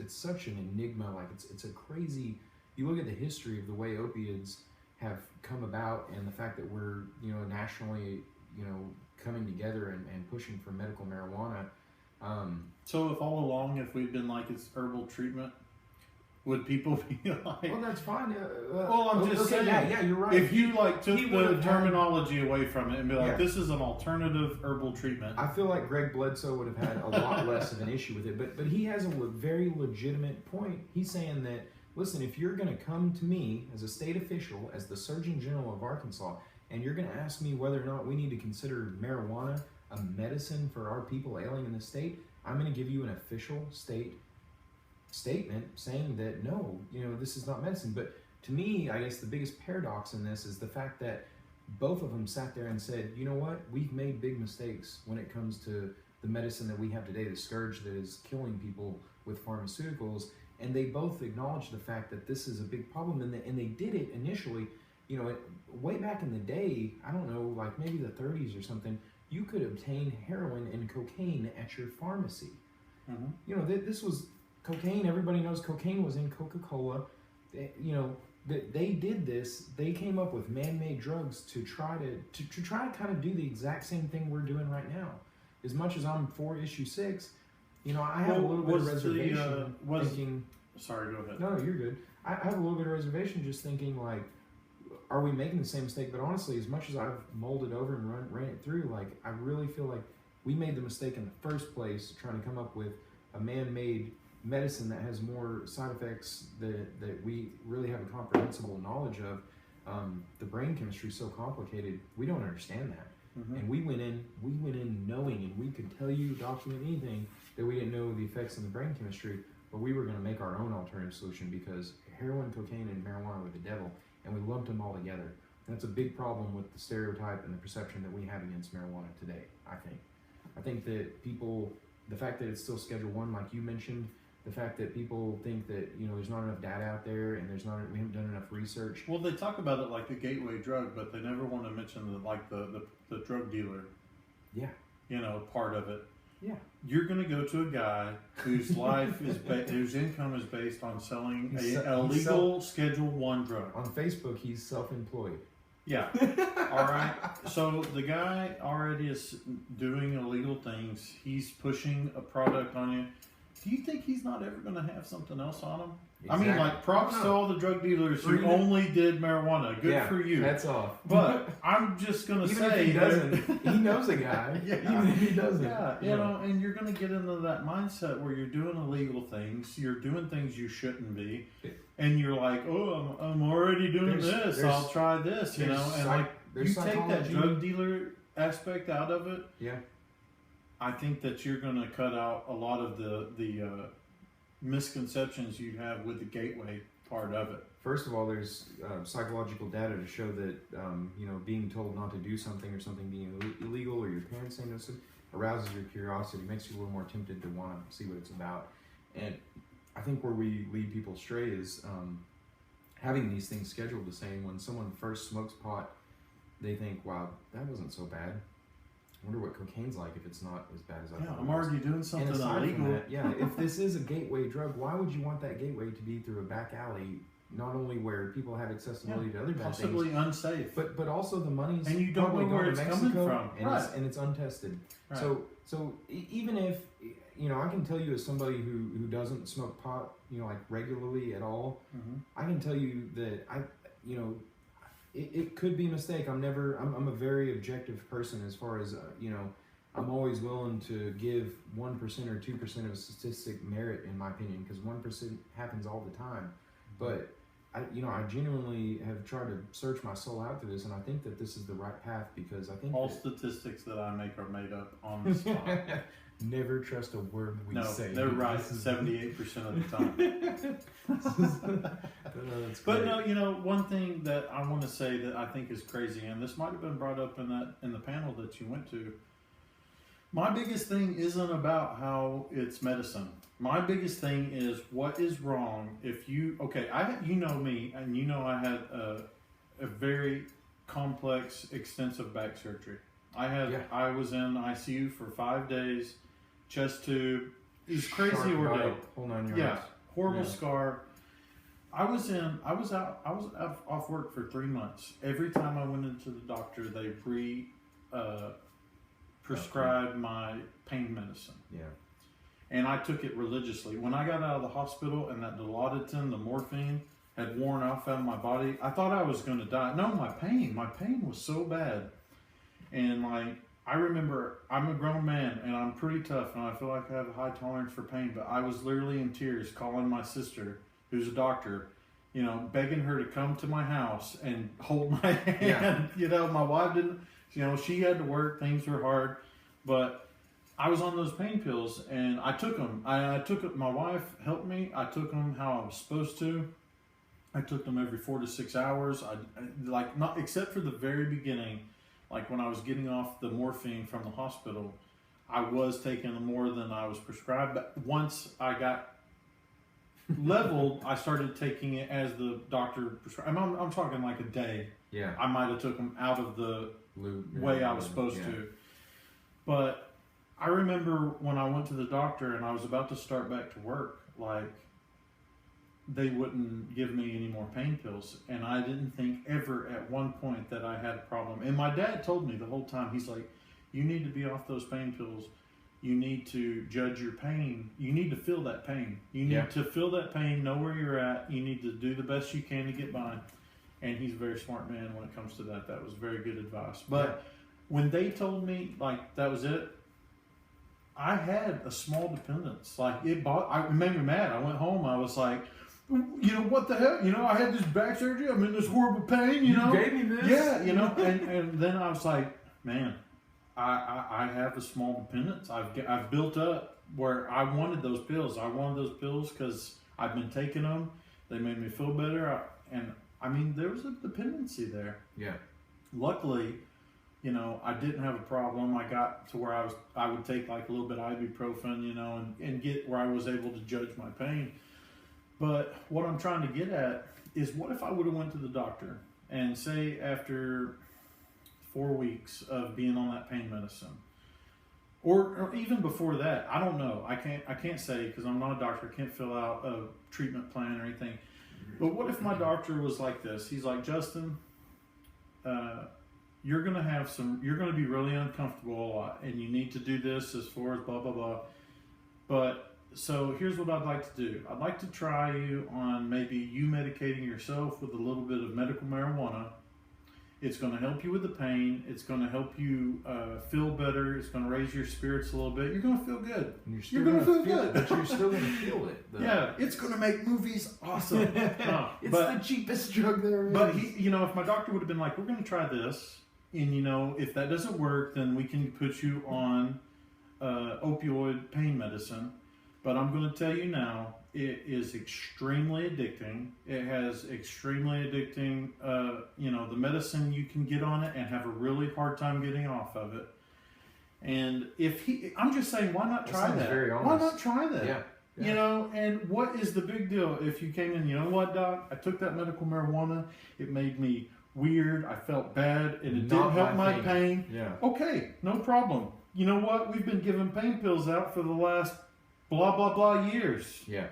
such an enigma. Like, it's a crazy. You look at the history of the way opiates have come about, and the fact that we're nationally coming together and pushing for medical marijuana. So if all along, if we'd been like, it's herbal treatment, would people be like? Well, that's fine. Well, I'm just saying. Yeah, you're right. If you like took the terminology away from it and be like, this is an alternative herbal treatment. I feel like Greg Bledsoe would have had a lot less of an issue with it, but he has a very legitimate point. He's saying that, listen, if you're going to come to me as a state official, as the Surgeon General of Arkansas, and you're going to ask me whether or not we need to consider marijuana a medicine for our people ailing in the state, I'm going to give you an official state statement saying that no, this is not medicine. But to me, I guess the biggest paradox in this is the fact that both of them sat there and said, you know what, we've made big mistakes when it comes to the medicine that we have today, the scourge that is killing people with pharmaceuticals. And they both acknowledge the fact that this is a big problem, and they did it initially, you know, way back in the day, I don't know, like maybe the 30s or something, you could obtain heroin and cocaine at your pharmacy. Mm-hmm. You know, this was cocaine. Everybody knows cocaine was in Coca-Cola. You know, they did this. They came up with man-made drugs to try to kind of do the exact same thing we're doing right now. As much as I'm for issue 6, you know, I have a little bit of reservation thinking. Sorry, go ahead. No, you're good. I have a little bit of reservation just thinking, like, are we making the same mistake? But honestly, as much as I've mulled it over and ran it through, like, I really feel like we made the mistake in the first place trying to come up with a man-made medicine that has more side effects that we really have a comprehensible knowledge of. The brain chemistry is so complicated, we don't understand that. Mm-hmm. And we went in knowing, and we could tell you, document anything, that we didn't know the effects in the brain chemistry, but we were going to make our own alternative solution because heroin, cocaine, and marijuana were the devil, and we lumped them all together. And that's a big problem with the stereotype and the perception that we have against marijuana today, I think. I think that people, the fact that it's still Schedule 1, like you mentioned, the fact that people think that, you know, there's not enough data out there and we haven't done enough research. Well, they talk about it like a gateway drug, but they never want to mention the drug dealer. Yeah. You know, part of it. Yeah. You're going to go to a guy whose life is whose income is based on selling a illegal Schedule 1 drug. On Facebook, he's self-employed. Yeah. All right. So the guy already is doing illegal things. He's pushing a product on you. Do you think he's not ever going to have something else on him? Exactly. I mean, like, props to all the drug dealers who only did marijuana. Good for you. That's off. But I'm just going to say, if he doesn't, he knows a guy. Yeah. Even if he doesn't. Yeah, you know, and you're going to get into that mindset where you're doing illegal things, you're doing things you shouldn't be, and you're like, oh, I'm already doing this. I'll try this, you know, and like you take that drug dealer aspect out of it. Yeah. I think that you're going to cut out a lot of the misconceptions you have with the gateway part of it. First of all, there's psychological data to show that you know, being told not to do something or something being illegal, or your parents saying this, arouses your curiosity, makes you a little more tempted to want to see what it's about. And I think where we lead people astray is having these things scheduled the same. When someone first smokes pot, they think, wow, that wasn't so bad. I wonder what cocaine's like if it's not as bad as I thought. I'm already doing something illegal. That, yeah, if this is a gateway drug, why would you want that gateway to be through a back alley? Not only where people have accessibility to other bad things, possibly unsafe, but also the money's and you don't know where it's coming from, and it's untested. Right. So even if, you know, I can tell you as somebody who doesn't smoke pot, you know, like regularly at all, I can tell you that it could be a mistake. I'm a very objective person as far as, you know, I'm always willing to give 1% or 2% of a statistic merit, in my opinion, because 1% happens all the time. But I genuinely have tried to search my soul out through this, and I think that this is the right path, because I think all statistics that I make are made up on the spot. Never trust a word we say. No, they're right 78% of the time. But no, you know, one thing that I want to say that I think is crazy, and this might have been brought up in the panel that you went to. My biggest thing isn't about how it's medicine. My biggest thing is what is wrong if you you know me, and you know I had a very complex, extensive back surgery. I was in ICU for 5 days, chest tube. It was crazy ordeal. Hold on your eyes. Horrible scar. I was off work for 3 months. Every time I went into the doctor, they prescribed my pain medicine. Yeah. And I took it religiously. When I got out of the hospital and that Dilaudid, the morphine, had worn off out of my body, I thought I was going to die. No, my pain was so bad. And like, I remember, I'm a grown man and I'm pretty tough and I feel like I have a high tolerance for pain, but I was literally in tears calling my sister, who's a doctor, you know, begging her to come to my house and hold my hand. Yeah. You know, my wife didn't, you know, she had to work, things were hard, but I was on those pain pills and I took them. I took it, my wife helped me. I took them how I was supposed to. I took them every 4 to 6 hours. Not except for the very beginning, like when I was getting off the morphine from the hospital, I was taking more than I was prescribed. But once I got leveled, I started taking it as the doctor prescribed. I'm talking like a day. Yeah. I might have took them out of the Loop, way I was supposed to. But I remember when I went to the doctor and I was about to start back to work, like, they wouldn't give me any more pain pills. And I didn't think ever at one point that I had a problem. And my dad told me the whole time, he's like, you need to be off those pain pills. You need to judge your pain. You need to feel that pain. You need to feel that pain, know where you're at. You need to do the best you can to get by. And he's a very smart man when it comes to that. That was very good advice. But when they told me, like, that was it, I had a small dependence. Like, it made me mad. I went home. I was like, you know, what the hell? You know, I had this back surgery. I'm in this horrible pain, you know. You gave me this? Yeah, you know. and then I was like, man, I have a small dependence. I've built up where I wanted those pills. I wanted those pills because I've been taking them. They made me feel better. I mean, there was a dependency there. Yeah. Luckily, you know, I didn't have a problem. I got to where I would take like a little bit of ibuprofen, you know, and get where I was able to judge my pain. But what I'm trying to get at is, what if I would have went to the doctor and say after 4 weeks of being on that pain medicine, or even before that, I don't know. I can't say because I'm not a doctor. I can't fill out a treatment plan or anything. But what if my doctor was like this? He's like, Justin, you're going to be really uncomfortable a lot, and you need to do this as far as blah, blah, blah. But, so here's what I'd like to do. I'd like to try you on maybe you medicating yourself with a little bit of medical marijuana. It's going to help you with the pain. It's going to help you feel better. It's going to raise your spirits a little bit. You're going to feel good. You're going to feel good. But you're still going to feel it, though. Yeah, it's going to make movies awesome. It's the cheapest drug there is. But, you know, if my doctor would have been like, we're going to try this, and, you know, if that doesn't work, then we can put you on opioid pain medicine. But I'm going to tell you now, it is extremely addicting. It has extremely addicting, you know, the medicine you can get on it and have a really hard time getting off of it. And I'm just saying, why not try that? Very honest. Why not try that? Yeah. You know, and what is the big deal if you came in, you know what, doc, I took that medical marijuana, it made me weird, I felt bad, and it didn't help my pain. Yeah. Okay, no problem. You know what, we've been giving pain pills out for the last blah, blah, blah years. Yeah.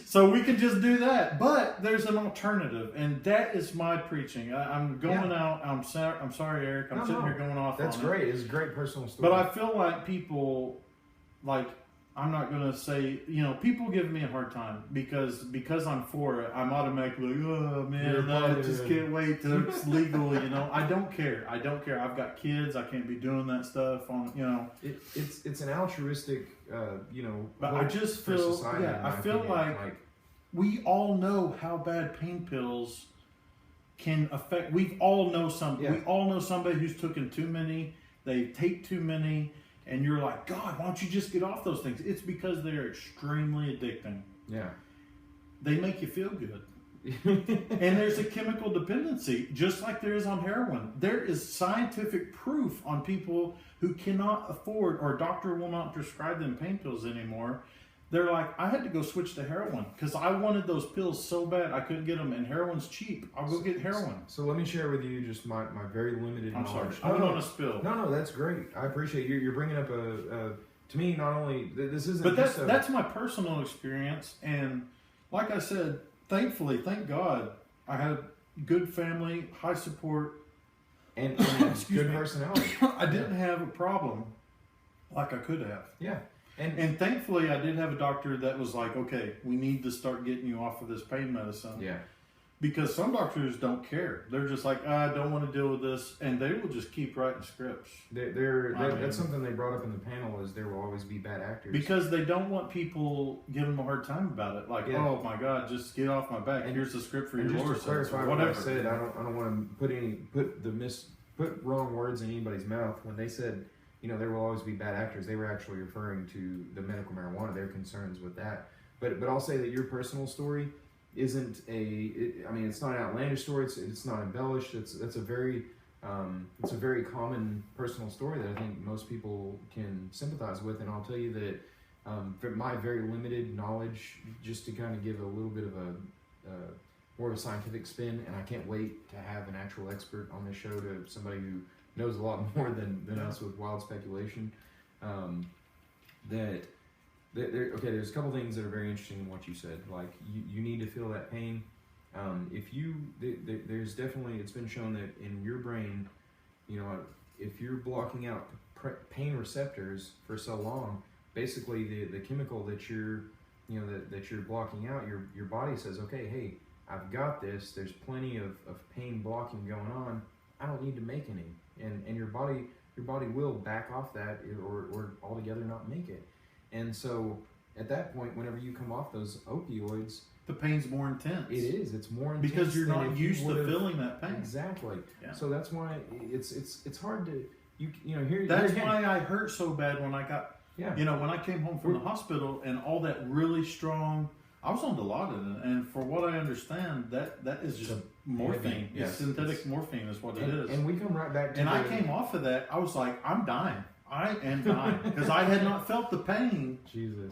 So we can just do that. But there's an alternative, and that is my preaching. I'm going out. I'm sorry, Eric. I'm sitting here going off That's on great. it. It's a great personal story. But I feel like people, like, I'm not going to say, you know, people give me a hard time because I'm for it. I'm automatically like, oh, man, I just can't wait till it's legal, you know. I don't care. I've got kids. I can't be doing that stuff on, you know. It's an altruistic, you know. But I just feel, I feel like we all know how bad pain pills can affect. We all know somebody who's taken too many. They take too many. And you're like, God, why don't you just get off those things? It's because they're extremely addicting. Yeah. They make you feel good. And there's a chemical dependency, just like there is on heroin. There is scientific proof on people who cannot afford, or a doctor will not prescribe them pain pills anymore. They're like, I had to go switch to heroin because I wanted those pills so bad I couldn't get them, and heroin's cheap. I'll go get heroin. So let me share with you just my very limited knowledge. I'm sorry. I don't want to spill. No, that's great. I appreciate you. You're bringing up to me, not only, this isn't but that's my personal experience. And like I said, thankfully, thank God, I had good family, high support. And good personality. I didn't have a problem like I could have. Yeah. And thankfully, I did have a doctor that was like, okay, we need to start getting you off of this pain medicine. Yeah. Because some doctors don't care. They're just like, I don't want to deal with this. And they will just keep writing scripts. That's something they brought up in the panel, is there will always be bad actors. Because they don't want people giving them a hard time about it. Like, oh my God, just get off my back. And here's the script for your lawyer. Just to clarify what I said, I don't want to put wrong words in anybody's mouth. When they said, you know, there will always be bad actors, they were actually referring to the medical marijuana, their concerns with that. But I'll say that your personal story isn't it's not an outlandish story, it's not embellished, it's a very It's a very common personal story that I think most people can sympathize with, and I'll tell you that from my very limited knowledge, just to kind of give a little bit of a more of a scientific spin, and I can't wait to have an actual expert on this show, to somebody who knows a lot more than us with wild speculation. There's a couple things that are very interesting in what you said. Like you need to feel that pain. There's definitely, it's been shown that in your brain, if you're blocking out pain receptors for so long, basically the chemical that you're blocking out, your body says, okay, hey, I've got this. There's plenty of pain blocking going on. I don't need to make any, and your body will back off that or altogether not make it. And so at that point, whenever you come off those opioids, the pain's more intense. It is. It's more intense because you're not used to feeling that pain. Exactly. Yeah. So that's why it's hard to here. That's why I hurt so bad when I got. Yeah. When I came home from the hospital and all that really strong. I was on Dilaudid, and for what I understand, that is just morphine. Yes, it's synthetic morphine is what it is. And we come right back to. And I came off of that. I was like, I'm dying. I am dying because I had not felt the pain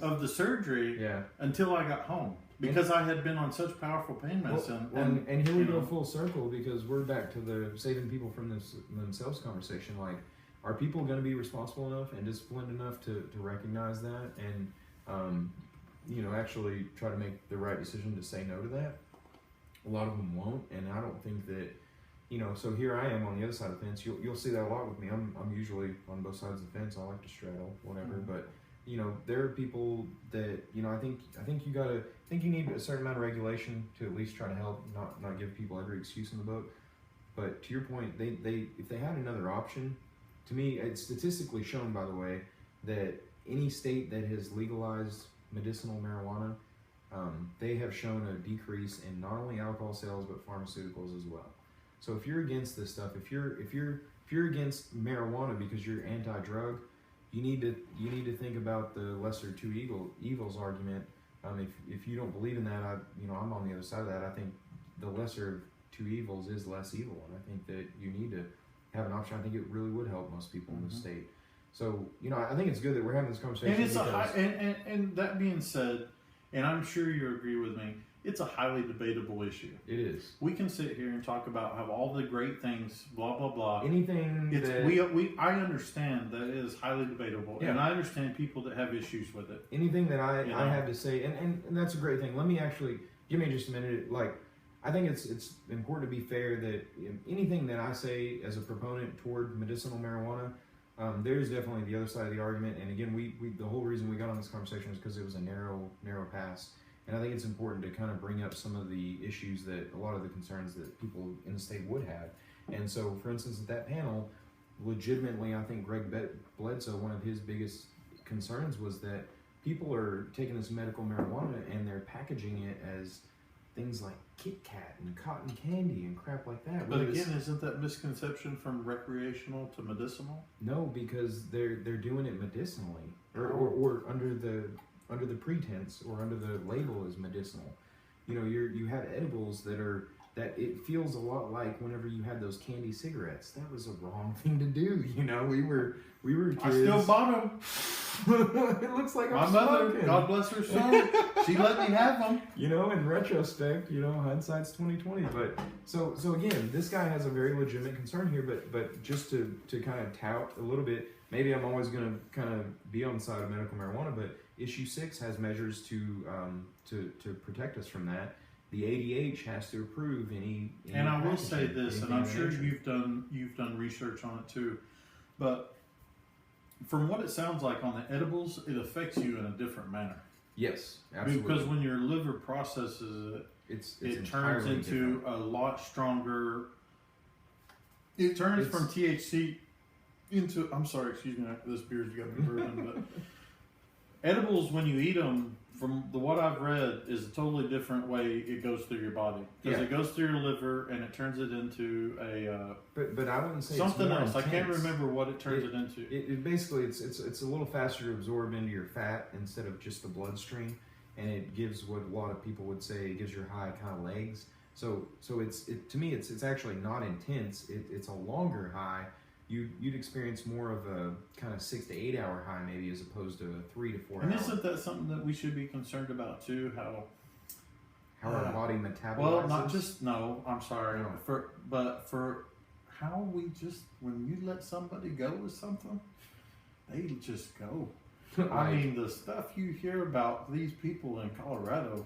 of the surgery until I got home, because I had been on such powerful pain medicine. And here we go full circle, because we're back to the saving people from themselves conversation. Like, are people going to be responsible enough and disciplined enough to recognize that and actually try to make the right decision to say no to that? A lot of them won't, and I don't think that. So here I am on the other side of the fence. You'll see that a lot with me. I'm usually on both sides of the fence. I like to straddle, whatever. Mm-hmm. But there are people that I think you need a certain amount of regulation to at least try to help, not give people every excuse in the book. But to your point, they if they had another option, to me, it's statistically shown, by the way, that any state that has legalized medicinal marijuana, they have shown a decrease in not only alcohol sales but pharmaceuticals as well. So if you're against this stuff, if you're against marijuana because you're anti-drug, you need to think about the lesser two evils argument. If you don't believe in that, I'm on the other side of that. I think the lesser of two evils is less evil, and I think that you need to have an option. I think it really would help most people in the state. So I think it's good that we're having this conversation. And it's and that being said, and I'm sure you agree with me, it's a highly debatable issue. It is. We can sit here and talk about how all the great things, blah blah blah. Anything I understand that it is highly debatable, and I understand people that have issues with it. Anything that I have to say, and that's a great thing. Let me actually give me just a minute. Like, I think it's important to be fair that anything that I say as a proponent toward medicinal marijuana, there's definitely the other side of the argument. And again, we the whole reason we got on this conversation is because it was a narrow pass. And I think it's important to kind of bring up some of the issues that a lot of the concerns that people in the state would have. And so, for instance, at that panel, legitimately, I think Greg Bledsoe, one of his biggest concerns was that people are taking this medical marijuana and they're packaging it as things like Kit Kat and cotton candy and crap like that. But again, isn't that misconception from recreational to medicinal? No, because they're doing it medicinally or under the pretense or under the label as medicinal. You have edibles that it feels a lot like whenever you had those candy cigarettes. That was a wrong thing to do. We were kids. I still bought them. It looks like my mother, smoking. God bless her soul, she let me have them. In retrospect, hindsight's 20/20. But so again, this guy has a very legitimate concern here. But just to kind of tout a little bit, maybe I'm always going to kind of be on the side of medical marijuana, but Issue 6 has measures to protect us from that. The ADH has to approve any and I will say this, and I'm sure you've done research on it too, but from what it sounds like on the edibles, it affects you in a different manner. Yes, absolutely. Because when your liver processes it, it turns into different. A lot stronger. It turns from THC into. I'm sorry, excuse me. This beer's got me burping, but edibles, when you eat them, from what I've read, is a totally different way it goes through your body. Because it goes through your liver and it turns it into a but I wouldn't say something else. Intense. I can't remember what it turns it into. It basically it's a little faster to absorb into your fat instead of just the bloodstream, and it gives what a lot of people would say, it gives your high kind of legs. So to me it's actually not intense. It's a longer high. You'd experience more of a kind of 6 to 8 hour high maybe, as opposed to a 3 to 4 And hour. isn't that something that we should be concerned about too? How our body metabolizes. well, not just no. I'm sorry No. for how we just when you let somebody go with something, they just go. I mean, the stuff you hear about these people in Colorado.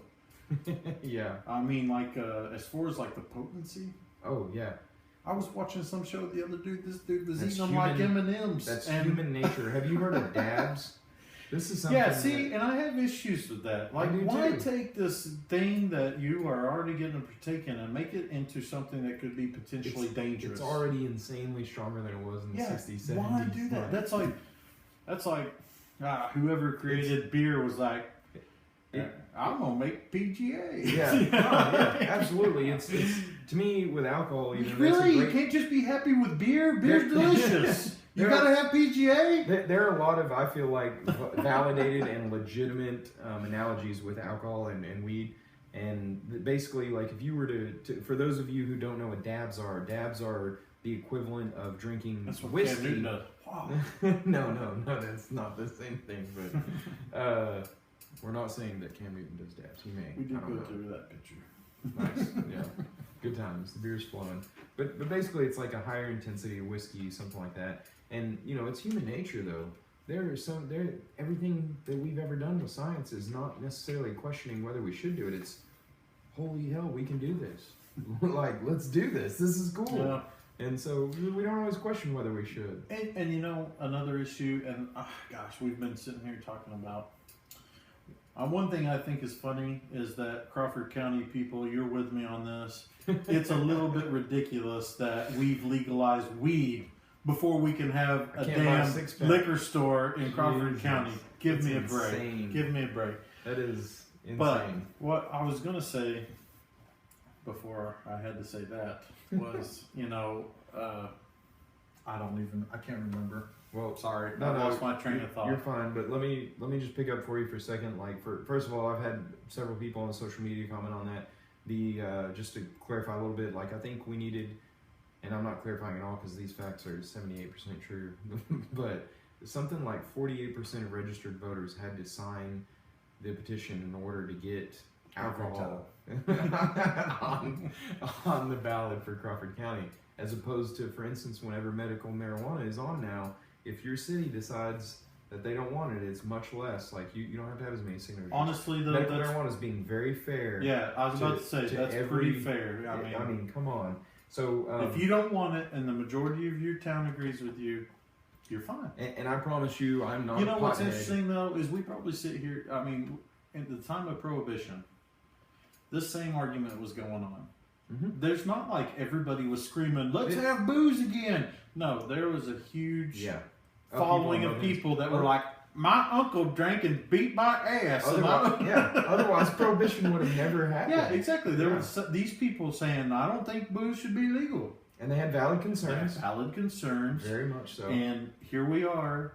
Yeah. I mean, like as far as like the potency. Oh yeah. I was watching some show the other dude. This dude was That's eating them like human- M&Ms. That's and, human nature. Have you heard of dabs? This is something. Yeah, see, and I have issues with that. Like, I do why too. take this thing that you are already getting to partake in and make it into something that could be potentially dangerous? It's already insanely stronger than it was in the 60s, 70s. Why do that? That's like whoever created beer was like, I'm gonna make PGA. Yeah, no, yeah, absolutely. It's to me with alcohol. Even Really, that's you can't just be happy with beer. Beer's There- delicious. You there- gotta have PGA. There are a lot of, I feel like, validated and legitimate analogies with alcohol and weed. And basically, like, if you were to, for those of you who don't know what dabs are the equivalent of drinking That's what whiskey. Cam Newton does. Wow. no, that's not the same thing. But we're not saying that Cam Newton does dabs. He may. We I did don't go know. through that picture. Nice, yeah. Good times. The beer's flowing. But basically, it's like a higher intensity of whiskey, something like that. And it's human nature, though. Everything that we've ever done with science is not necessarily questioning whether we should do it. It's, holy hell, we can do this. Like, let's do this. This is cool. Yeah. And so we don't always question whether we should. And another issue, and gosh, we've been sitting here talking about. One thing I think is funny is that Crawford County people, you're with me on this. It's a little bit ridiculous that we've legalized weed before we can have a can't buy a damn six-pack. liquor store in Crawford Jesus. County. Give That's me a break. insane. Give me a break. That is insane. But what I was going to say before I had to say that was, I can't remember. Well, Sorry, No, I no, lost my train of thought. You're fine, but let me just pick up for you for a second. Like, first of all, I've had several people on social media comment on that. Just to clarify a little bit, like, I think we needed, and I'm not clarifying at all because these facts are 78% true, but something like 48% of registered voters had to sign the petition in order to get alcohol on the ballot for Crawford County, as opposed to, for instance, whenever medical marijuana is on now. If your city decides that they don't want it, it's much less. Like, you don't have to have as many signatures. Honestly, though, Medical that's, marijuana is being very fair. yeah, I was about to say to that's every- pretty fair. I mean, come on. So if you don't want it and the majority of your town agrees with you, you're fine. and I promise you, I'm not. You know a what's pothead. interesting though is we probably sit here. I mean, at the time of Prohibition, this same argument was going on. Mhm. There's not like everybody was screaming, "Let's have booze again." No, there was a huge Yeah. following of people that were like, "My uncle drank and beat my ass." And Otherwise, prohibition would have never happened. yeah, exactly. There Yeah. was these people saying, "I don't think booze should be legal." And they had valid They concerns. have valid concerns. Very much so. And here we are.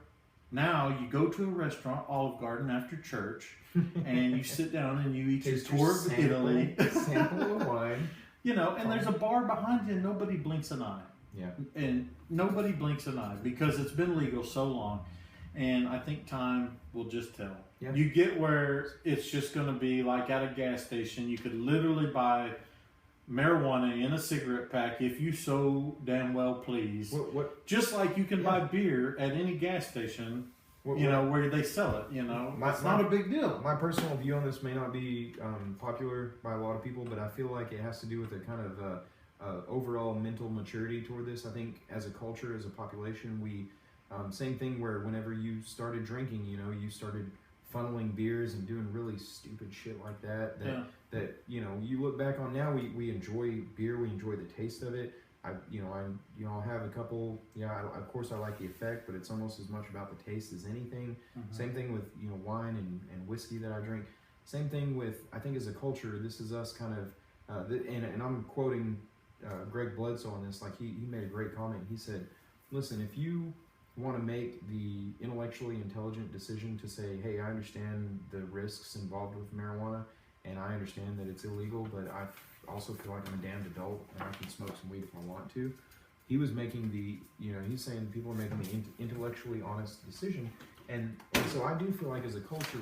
Now you go to a restaurant, Olive Garden, after church, and you sit down and you eat your Taste your tour of sample- Italy. sample of wine. And there's a bar behind you and nobody blinks an eye. Yeah. And nobody blinks an eye because it's been legal so long. And I think time will just tell. Yeah. You get where it's just going to be like at a gas station. You could literally buy marijuana in a cigarette pack if you so damn well please. What? Just like you can buy Yeah. beer at any gas station, What where they sell it. It's not a big deal. My personal view on this may not be popular by a lot of people, but I feel like it has to do with a kind of overall mental maturity toward this. I think as a culture, as a population, we same thing where whenever you started drinking, you started funneling beers and doing really stupid shit like that. That you look back on now, we enjoy beer, we enjoy the taste of it. I'll have a couple. Of course I like the effect, but it's almost as much about the taste as anything. Mhm. Same thing with wine and whiskey that I drink. Same thing with, I think, as a culture, this is us kind of, and I'm quoting Greg Bledsoe on this. Like he made a great comment. He said, "Listen, if you want to make the intellectually intelligent decision to say, hey, I understand the risks involved with marijuana, and I understand that it's illegal, but I also feel like I'm a damned adult and I can smoke some weed if I want to. He was making he's saying people are making the intellectually honest decision, and so I do feel like as a culture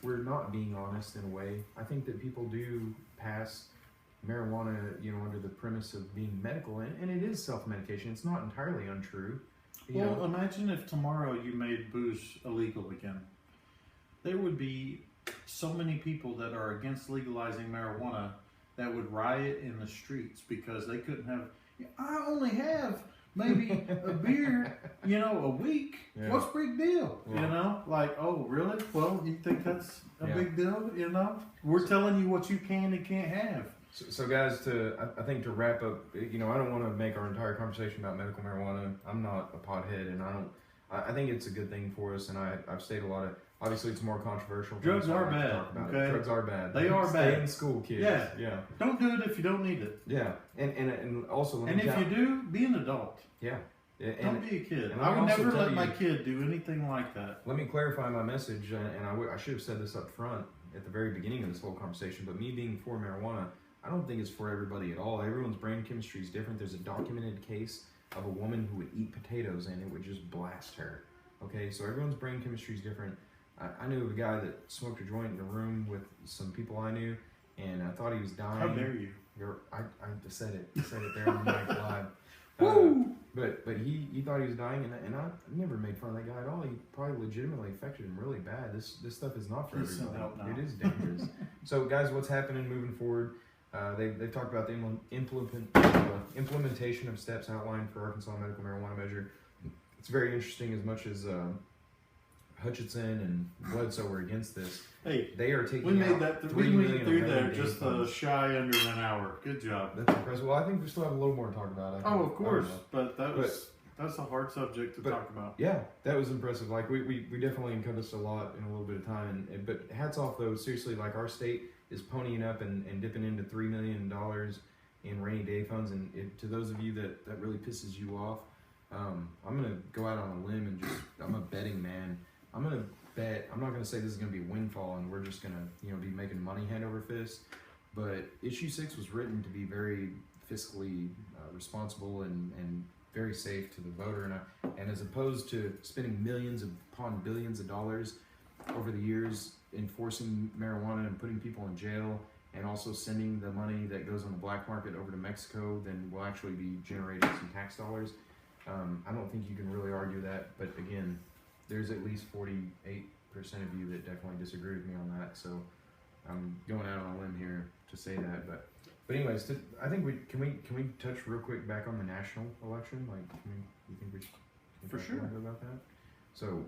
we're not being honest in a way. I think that people do pass marijuana, under the premise of being medical, and it is self-medication. It's not entirely untrue. Well, imagine if tomorrow you made booze illegal again. There would be so many people that are against legalizing marijuana that would riot in the streets because they couldn't have. I only have maybe a beer, a week. Yeah. What's the big deal? Yeah. Like, oh, really? Well, you think that's a Yeah. big deal? We're telling you what you can and can't have. So guys, I think to wrap up, I don't want to make our entire conversation about medical marijuana. I'm not a pothead, and I think it's a good thing for us, and I've stated a lot of. Obviously, it's more controversial. Drugs are bad. Okay? Drugs are bad. They are Stay bad. in school, kids. Yeah. Don't do it if you don't need it. Yeah, and also. And if you do, be an adult. Yeah. Don't be a kid. and I would also never tell let my you- kid do anything like that. Let me clarify my message, and I should have said this up front at the very beginning of this whole conversation, but me being for marijuana, I don't think it's for everybody at all. Everyone's brain chemistry is different. There's a documented case of a woman who would eat potatoes and it would just blast her. Okay, so everyone's brain chemistry is different. I knew of a guy that smoked a joint in a room with some people I knew, and I thought he was dying. How dare you? I said it there on the mic live. Woo! But he thought he was dying, and I never made fun of that guy at all. He probably legitimately affected him really bad. This stuff is not for Please send everybody. help now. It is dangerous. So guys, what's happening moving forward? They've talked about the implementation of steps outlined for Arkansas medical marijuana measure. It's very interesting. As much as Hutchinson and Bledsoe were against this, Hey, they are taking. we made out that. $3 We million went through of there rainy day just funds. shy under an hour. Good job. That's impressive. Well, I think we still have a little more to talk about. Oh, of course, but that's a hard subject to but- talk about. Yeah, that was impressive. Like we definitely encompassed a lot in a little bit of time. But hats off though. Seriously, like our state is ponying up and dipping into $3 million in rainy day funds. And to those of you that really pisses you off, I'm gonna go out on a limb and I'm a betting man. I'm gonna bet. I'm not gonna say this is gonna be a windfall and we're just gonna be making money hand over fist. But issue 6 was written to be very fiscally responsible and very safe to the voter, and as opposed to spending millions upon billions of dollars over the years enforcing marijuana and putting people in jail, and also sending the money that goes on the black market over to Mexico, then we'll actually be generating some tax dollars. I don't think you can really argue that, but again, there's at least 48% of you that definitely disagree with me on that, so I'm going out on a limb here to say that, but anyways, I think can we touch real quick back on the national election? Like, you think we should For talk sure. a little bit about that? So,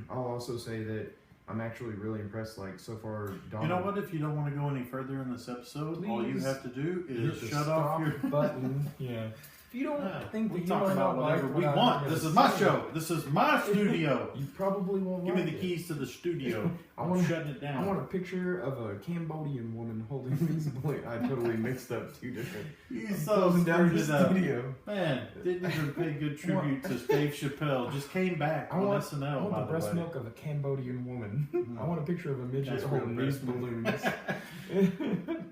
I'll also say that I'm actually really impressed. Like so far, Donald, You know what? If you don't want to go any further in this episode, all you Please have to do hit is the shut off stop your button. Yeah. If you don't think that we you talk might about not whatever like we what I'm want. gonna This is my say, show. This is my studio. You probably won't. Give me like the it. keys to the studio. I I'm want. shutting it I down. want a picture of a Cambodian woman holding these. I totally mixed up two different. You I'm so closing down the screwed it up. studio. Man, didn't even pay good tribute to Dave Chappelle. Just came back I on want SNL, the by the breast way. milk of a Cambodian woman. I want a picture of a midget That's real holding these breast milk. balloons.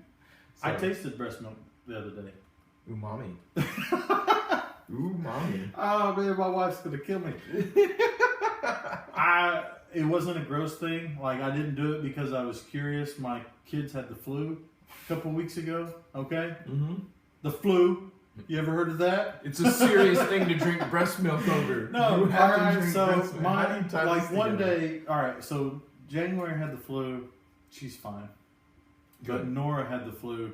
I So, tasted breast milk the other day. umami. Umami. Oh man, my wife's gonna kill me. It wasn't a gross thing. Like I didn't do it because I was curious. My kids had the flu a couple weeks ago. Okay, Mm-hmm. the flu. You ever heard of that? It's a serious thing to drink breast milk over. No. You All have to right. drink So breast milk. How do my you tie like this one together? day. All right. So January had the flu. She's fine. But Good. Nora had the flu.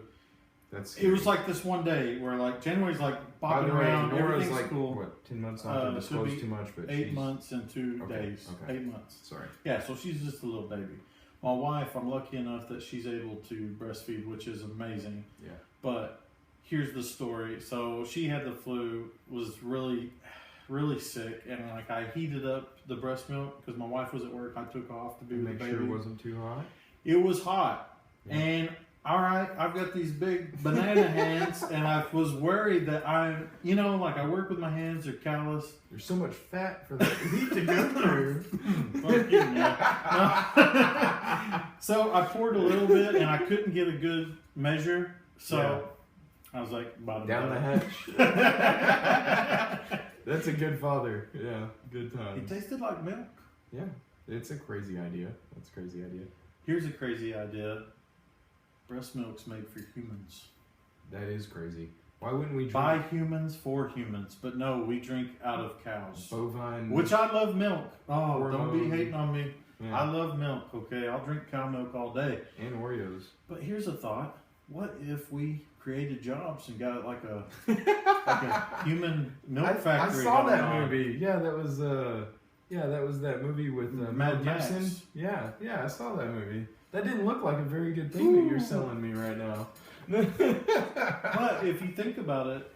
That's It was like this one day where like January's like by bopping the way, around. Nora's Everything's like cool. what 10 months not to should disclose be too much, but 8 she's, months and 2 Okay, days. okay. 8 months. Sorry. Yeah, so she's just a little baby. My wife, I'm lucky enough that she's able to breastfeed, which is amazing. Yeah. But here's the story. So she had the flu, was really, really sick, and like I heated up the breast milk because my wife was at work. I took off to be with Make the baby. sure it wasn't too hot. It was hot, Yeah. and all right, I've got these big banana hands, and I was worried that like I work with my hands, they're calloused. There's so much fat for the heat to go through. Fuck you, man. So I poured a little bit, and I couldn't get a good measure. So I was like, bottom Down the up. hatch. That's a good father. Yeah, good It times. tasted like milk. Yeah, it's a crazy idea. That's a crazy idea. Here's a crazy idea. Breast milk's made for humans. That is crazy. Why wouldn't we drink By humans, for humans. But no, we drink out of cows. bovine? Which I love milk. Oh, don't be Hormone. hating on me. Yeah, I love milk, okay? I'll drink cow milk all day. and Oreos. But here's a thought. What if we created jobs and got like a human milk I factory? saw going that on? movie. Yeah, that was that movie with Mel Mad Max. Gibson. Yeah, I saw that movie. That didn't look like a very good thing that you're selling me right now. But if you think about it,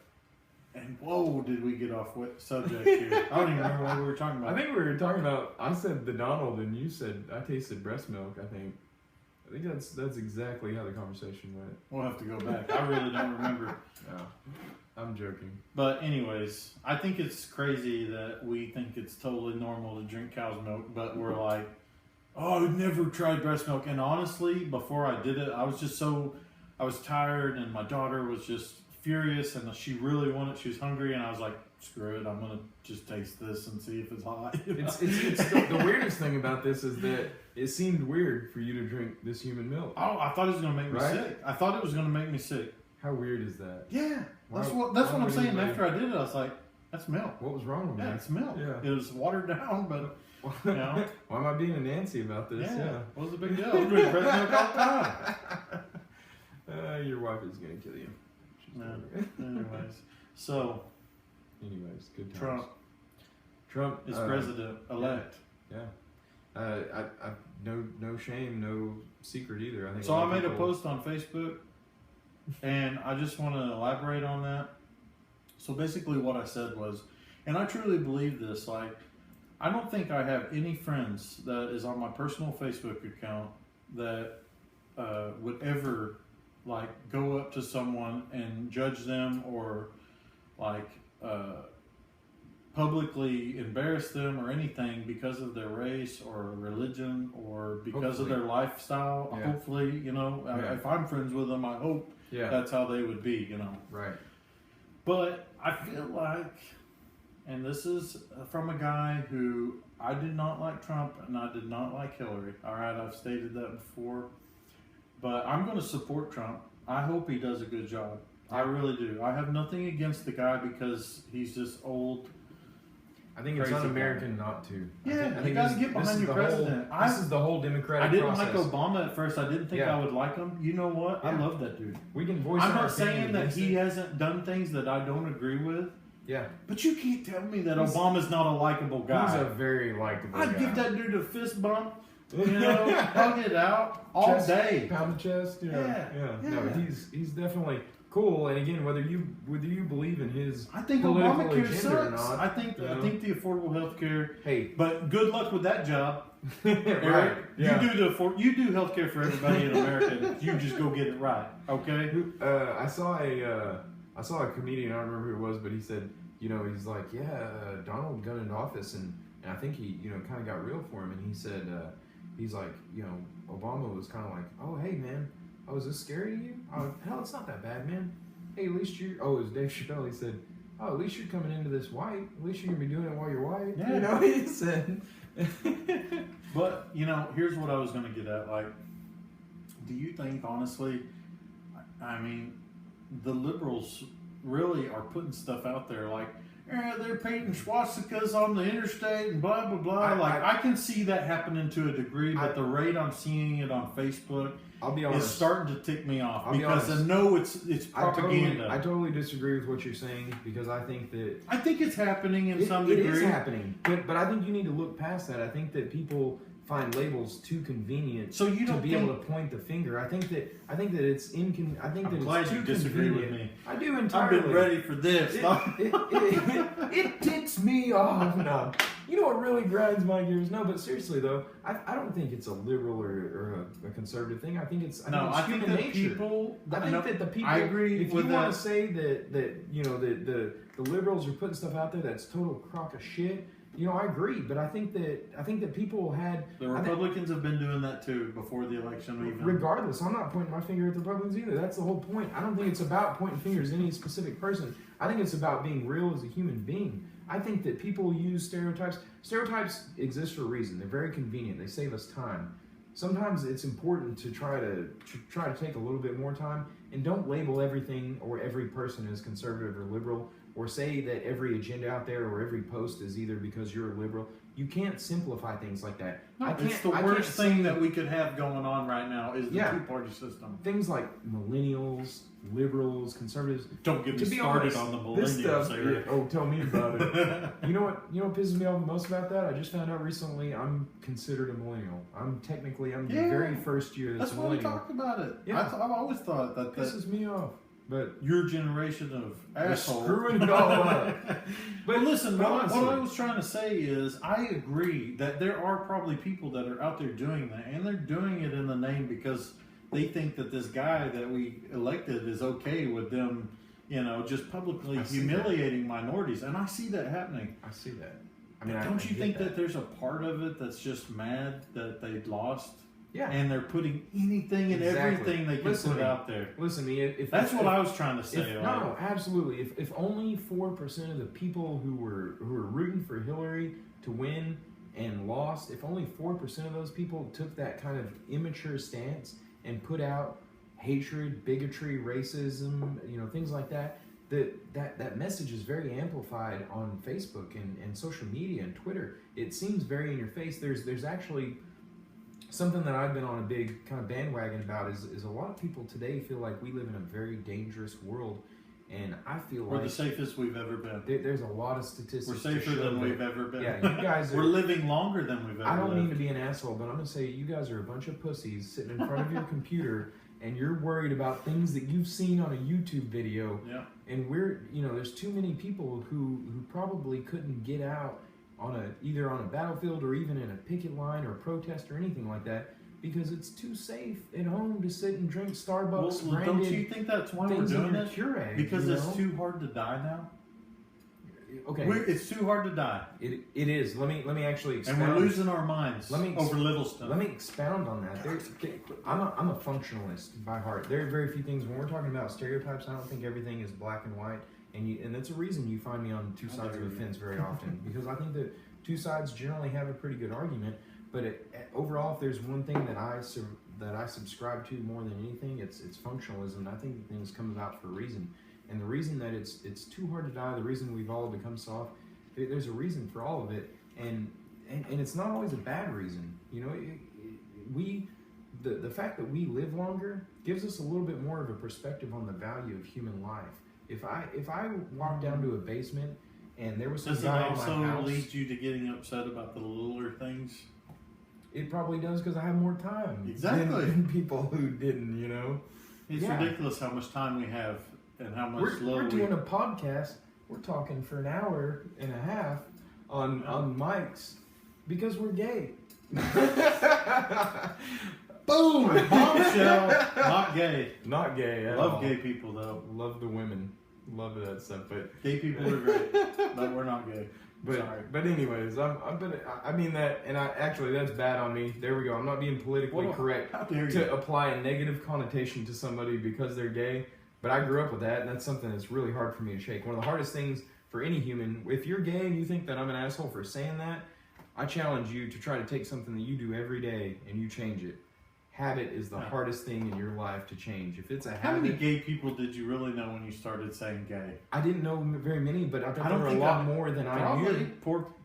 and whoa, did we get off subject here? I don't even remember what we were talking I about. think we were talking about. I said the Donald, and you said I tasted breast milk. I think that's exactly how the conversation went. We'll have to go back. I really don't remember. No, I'm joking. But anyways, I think it's crazy that we think it's totally normal to drink cow's milk, but we're like, oh, I've never tried breast milk. And honestly, before I did it, I was tired, and my daughter was just furious, and she really wanted, she was hungry, and I was like, screw it, I'm going to just taste this and see if it's hot. It's the weirdest thing about this is that it seemed weird for you to drink this human milk. Oh, I thought it was going to make me Right? sick. I thought it was going to make me sick. How weird is that? Yeah, that's Why- what why I'm would saying. anybody- After I did it, I was like, that's milk. What was wrong with Yeah, me? it's milk. Yeah. It was watered down, but you know. Why am I being a Nancy about this? Yeah, what's the big deal? I'm drinking breast milk all the time. Your wife is gonna kill you. She's Yeah. gonna- Anyways, so Anyways, good times. Trump Trump is president elect. Yeah. I no shame, no secret either. I think. So lot I of made a people- post on Facebook, and I just want to elaborate on that. So basically, what I said was, and I truly believe this. Like, I don't think I have any friends that is on my personal Facebook account that would ever like go up to someone and judge them or like publicly embarrass them or anything because of their race or religion or because of Hopefully. their lifestyle. Yeah. Hopefully, you know, Yeah. if I'm friends with them, I hope Yeah. that's how they would be, you know. Right. But I feel like, and this is from a guy who I did not like Trump and I did not like Hillary. All right, I've stated that before. But I'm going to support Trump. I hope he does a good job. I really do. I have nothing against the guy because he's just old. I think it's Crazy un-American not to. Yeah, I think you got to this- get this behind is your the whole- president. This is the whole democratic I didn't process. like Obama at first. I didn't think Yeah. I would like him. You know what? I Yeah. love that dude. We can voice. I'm our not saying opinion that against he it. hasn't done things that I don't agree with, Yeah. but you can't tell me that He's- Obama's not a likable guy. He's a very likable I'd guy. give that dude a fist bump, you know, hug it out all Chest- day. Pound the chest. Yeah. No, yeah. he's definitely cool. And again, whether you believe in his I think political Obamacare agenda or sucks. not, I think you know? the affordable health care. hey, But good luck with that job, right? Eric. Yeah. You do health care for everybody in America. You just go get it right, okay? I saw a comedian. I don't remember who it was, but he said, you know, he's like, Donald got into office, and I think he, you know, kind of got real for him, and he said, he's like, you know, Obama was kind of like, oh, hey, man, oh, is this scary to you? Oh, hell, it's not that bad, man. Hey, at least you're, oh, it was Dave Chappelle. He said, oh, at least you're coming into this white. At least you're going to be doing it while you're white. Yeah. You know, he said. But, you know, here's what I was going to get at. Like, do you think, honestly, I mean, the liberals really are putting stuff out there like, they're painting swastikas on the interstate and blah, blah, blah. I can see that happening to a degree, but the rate I'm seeing it on Facebook I'll be is honest. starting to tick me off. I'll be Because I honest. know it's propaganda. I totally disagree with what you're saying because I think that I think it's happening in some it degree. is happening, but I think you need to look past that. I think that people find labels too convenient So you to don't be think... able to point the finger. I think that it's I think that I'm glad it's you too disagree with convenient. me. I do I've entirely. been ready for this. It ticks me off. No, you know what really grinds my gears? No, but seriously though, I don't think it's a liberal or a conservative thing. I think it's I think human that nature. people... I think that the people. I agree If with you that. want to say that you know the liberals are putting stuff out there that's total crock of shit, I agree, but I think that people had The Republicans have been doing that too before the election. Even regardless, I'm not pointing my finger at the Republicans either. That's the whole point. I don't think it's about pointing fingers at any specific person. I think it's about being real as a human being. I think that people use stereotypes. Stereotypes exist for a reason. They're very convenient. They save us time. Sometimes it's important to try to take a little bit more time and don't label everything or every person as conservative or liberal, or say that every agenda out there or every post is either because you're a liberal. You can't simplify things like that. No, it's the worst thing that we could have going on right now is the two-party system. Things like millennials, liberals, conservatives. Don't get me started on the millennials, Eric. Oh, tell me about it. You know what pisses me off the most about that? I just found out recently I'm considered a millennial. I'm the very first year that's a millennial. That's why we talked about it. Yeah. I've always thought that pisses me off. But your generation of assholes screwing it all up. But listen, what I was trying to say is, I agree that there are probably people that are out there doing that, and they're doing it in the name because they think that this guy that we elected is okay with them, just publicly humiliating minorities, and I see that happening. I see that. Don't you think that there's a part of it that's just mad that they lost? Yeah. And they're putting anything and everything they can put out there. Listen to me. That's what I was trying to say. No, absolutely. If only 4% of the people who were rooting for Hillary to win and lost, if only 4% of those people took that kind of immature stance and put out hatred, bigotry, racism, things like that, that message is very amplified on Facebook and social media and Twitter. It seems very in your face. There's actually something that I've been on a big kind of bandwagon about is a lot of people today feel like we live in a very dangerous world, and I feel we're like the safest we've ever been. There's a lot of statistics. We're safer than we've ever been. Yeah, you guys we're living longer than we've ever. I don't lived. mean to be an asshole, but I'm gonna say you guys are a bunch of pussies sitting in front of your computer, and you're worried about things that you've seen on a YouTube video. Yeah. And there's too many people who probably couldn't get out either on a battlefield or even in a picket line or protest or anything like that because it's too safe at home to sit and drink Starbucks. Well, don't you think that's why we're doing this? Because it's too hard to die now. Okay, it's too hard to die. It is. Let me actually expound. And we're losing our minds over little stuff. Let me expound on that. I'm a functionalist by heart. There are very few things when we're talking about stereotypes. I don't think everything is black and white. And that's a reason you find me on two sides of the fence very often, because I think that two sides generally have a pretty good argument. But overall, if there's one thing that I subscribe to more than anything, it's functionalism. I think that things come about for a reason, and the reason that it's too hard to die, the reason we've all become soft, there's a reason for all of it, and it's not always a bad reason. The fact that we live longer gives us a little bit more of a perspective on the value of human life. If I walked down to a basement and there was some guy in my house, does it also lead you to getting upset about the littler things? It probably does, because I have more time. Exactly. Than people who didn't, It's ridiculous how much time we have and how much we're doing a podcast. We're talking for an hour and a half on mics because we're gay. Boom! Bombshell. Not gay. Not gay at all. Love gay people, though. Love the women. Love that stuff. But gay people are great. But we're not gay. But anyways, I mean that, and that's bad on me. There we go. I'm not being politically correct to apply a negative connotation to somebody because they're gay. But I grew up with that, and that's something that's really hard for me to shake. One of the hardest things for any human, if you're gay and you think that I'm an asshole for saying that, I challenge you to try to take something that you do every day and you change it. Habit is the hardest thing in your life to change. If it's a habit. How many gay people did you really know when you started saying gay? I didn't know very many, but I thought there were a lot more than I knew.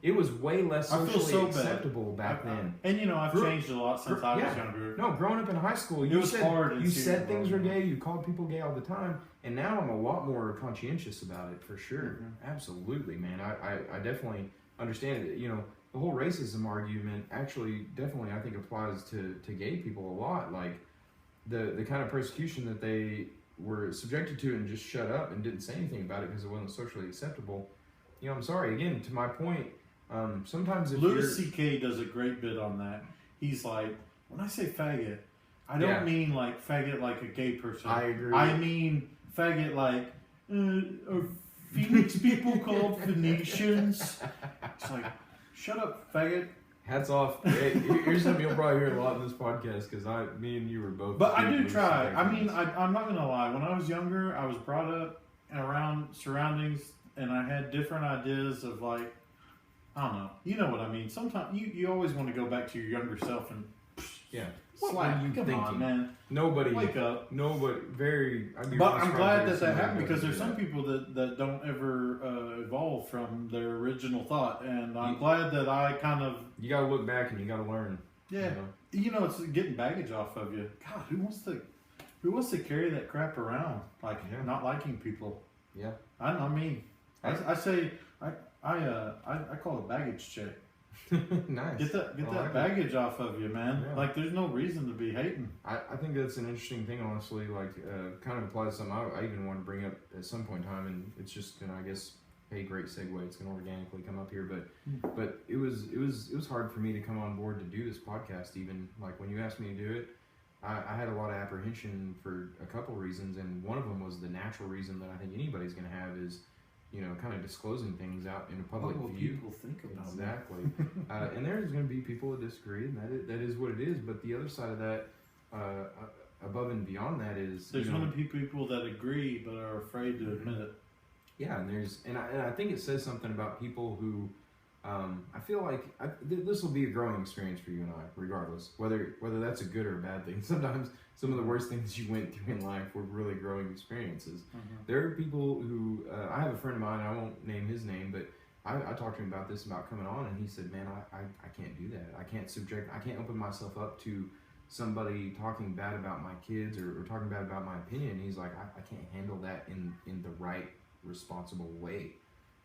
It was way less socially acceptable back then. And I've changed a lot since I was younger. No, growing up in high school, you said things were gay, you called people gay all the time, and now I'm a lot more conscientious about it for sure. Mm-hmm. Absolutely, man. I definitely understand it. The whole racism argument actually definitely I think applies to gay people a lot. Like the kind of persecution that they were subjected to and just shut up and didn't say anything about it because it wasn't socially acceptable. I'm sorry, again, to my point, sometimes if Louis C.K. does a great bit on that. He's like, when I say faggot, I don't mean like faggot like a gay person. I agree. I mean faggot like Phoenix people called Phoenicians. It's like, Shut up, faggot. Hats off. Hey, here's something you'll probably hear a lot in this podcast because me and you were both. But I do big try. Lucy I mean, fans. I'm not gonna lie. When I was younger, I was brought up around surroundings, and I had different ideas of like, I don't know. You know what I mean? Sometimes you always want to go back to your younger self and Yeah. what What are you Come thinking? on, man. Nobody. Wake up. Nobody. I'd be But really I'm surprised glad if that somebody happened because doesn't there's do some that. people that don't ever evolve from their original thought, and I'm You- glad that I kind of You gotta look back and you gotta learn. yeah. You know? It's getting baggage off of you. God, who wants to carry that crap around? Like Yeah. not liking people. Yeah. I mean, I say I call it baggage check. Nice. Get that I like it. baggage off of you, man. Yeah. Like there's no reason to be hating. I think that's an interesting thing, honestly. Like, kind of applies to something I even want to bring up at some point in time, and it's just gonna, I guess, hey, great segue. It's gonna organically come up here, but it was hard for me to come on board to do this podcast. Even like when you asked me to do it, I had a lot of apprehension for a couple reasons, and one of them was the natural reason that I think anybody's gonna have is, kind of disclosing things out in a public What will view. people think about me? Exactly. And there's going to be people that disagree, and that is what it is. But the other side of that, above and beyond that, is There's going to be people that agree but are afraid to admit it. yeah, and I think it says something about people who I feel like this will be a growing experience for you and I, regardless whether that's a good or a bad thing. Sometimes some of the worst things you went through in life were really growing experiences. There are people who I have a friend of mine. I won't name his name, but I talked to him about this about coming on, and he said, "Man, I can't do that. I can't open myself up to somebody talking bad about my kids or talking bad about my opinion." He's like, I can't handle that in the right, responsible way.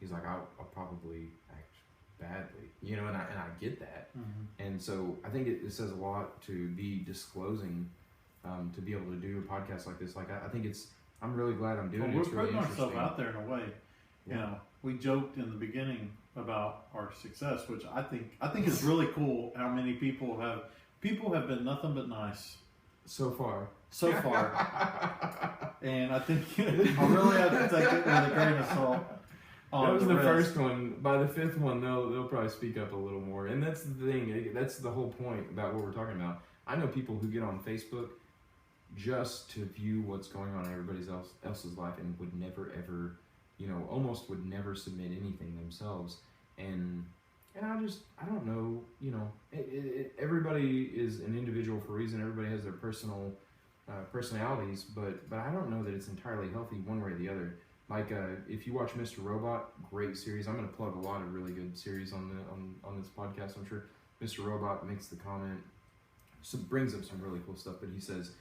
He's like, I'll probably act badly, and I get that. And so I think it says a lot to be disclosing, to be able to do a podcast like this. Like I think I'm really glad I'm doing it. We're It's really putting ourselves interesting. out there in a way. Yeah. We joked in the beginning about our success, which I think is really cool. How many people have been nothing but nice So far. and I think I really have to take it with a grain of salt. That was the rest. first one. By the fifth one, they'll probably speak up a little more. And that's the thing. That's the whole point about what we're talking about. I know people who get on Facebook just to view what's going on in everybody else's life and would never ever, almost would never submit anything themselves. And I don't know. Everybody is an individual for a reason. Everybody has their personal personalities, but I don't know that it's entirely healthy one way or the other. Like if you watch Mr. Robot, great series. I'm going to plug a lot of really good series on this podcast. I'm sure Mr. Robot makes the comment, brings up some really cool stuff. But he says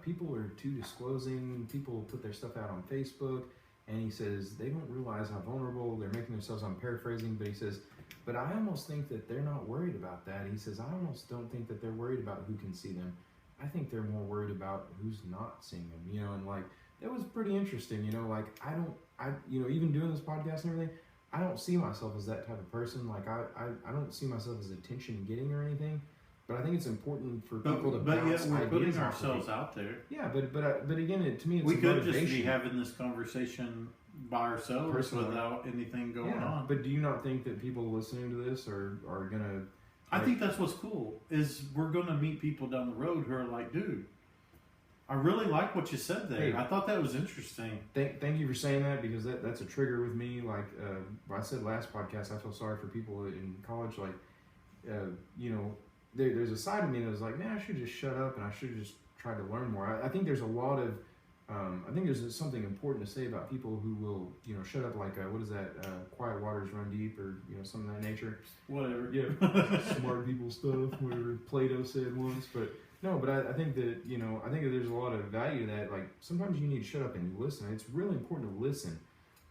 people are too disclosing. People put their stuff out on Facebook, and he says they don't realize how vulnerable they're making themselves. I'm paraphrasing, but he says, but I almost think that they're not worried about that. He says I almost don't think that they're worried about who can see them. I think they're more worried about who's not seeing them. And like. It was pretty interesting, like even doing this podcast and everything, I don't see myself as that type of person. Like I don't see myself as attention getting or anything, but I think it's important for people to bounce But yet we're putting ideas off of ourselves people. out there. Yeah, but again, to me, it's We a could motivation. just be having this conversation by ourselves Personally. without anything going on. But do you not think that people listening to this are gonna? I think that's what's cool is we're gonna meet people down the road who are like, dude, I really like what you said there. Hey. I thought that was interesting. Thank you for saying that because that's a trigger with me. Like I said last podcast, I feel sorry for people in college. Like, there's a side of me that was like, man, I should just shut up and I should just try to learn more. I think there's a lot of, I think there's something important to say about people who will, shut up. Like, what is that? Quiet waters run deep, or something of that nature. Whatever. Yeah, smart people stuff. Whatever Plato said once, but. No, but I think that, I think that there's a lot of value to that. Like, sometimes you need to shut up and you listen. It's really important to listen.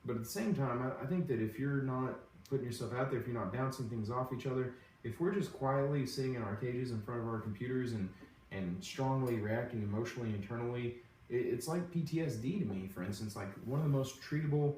But at the same time, I think that if you're not putting yourself out there, if you're not bouncing things off each other, if we're just quietly sitting in our cages in front of our computers and strongly reacting emotionally, internally, it's like PTSD to me, for instance. Like, one of the most treatable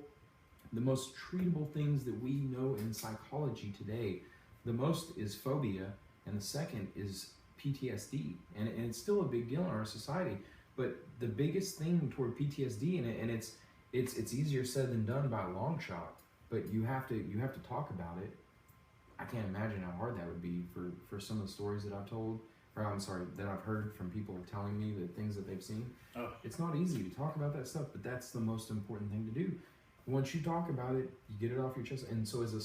things that we know in psychology today, the most is phobia, and the second is PTSD, and it's still a big deal in our society. But the biggest thing toward PTSD, and it's easier said than done by a long shot, but you have to talk about it, I can't imagine how hard that would be for some of the stories that I've told, or I'm sorry, that I've heard from people telling me the things that they've seen. Oh. It's not easy to talk about that stuff, but that's the most important thing to do. Once you talk about it, you get it off your chest. And so as a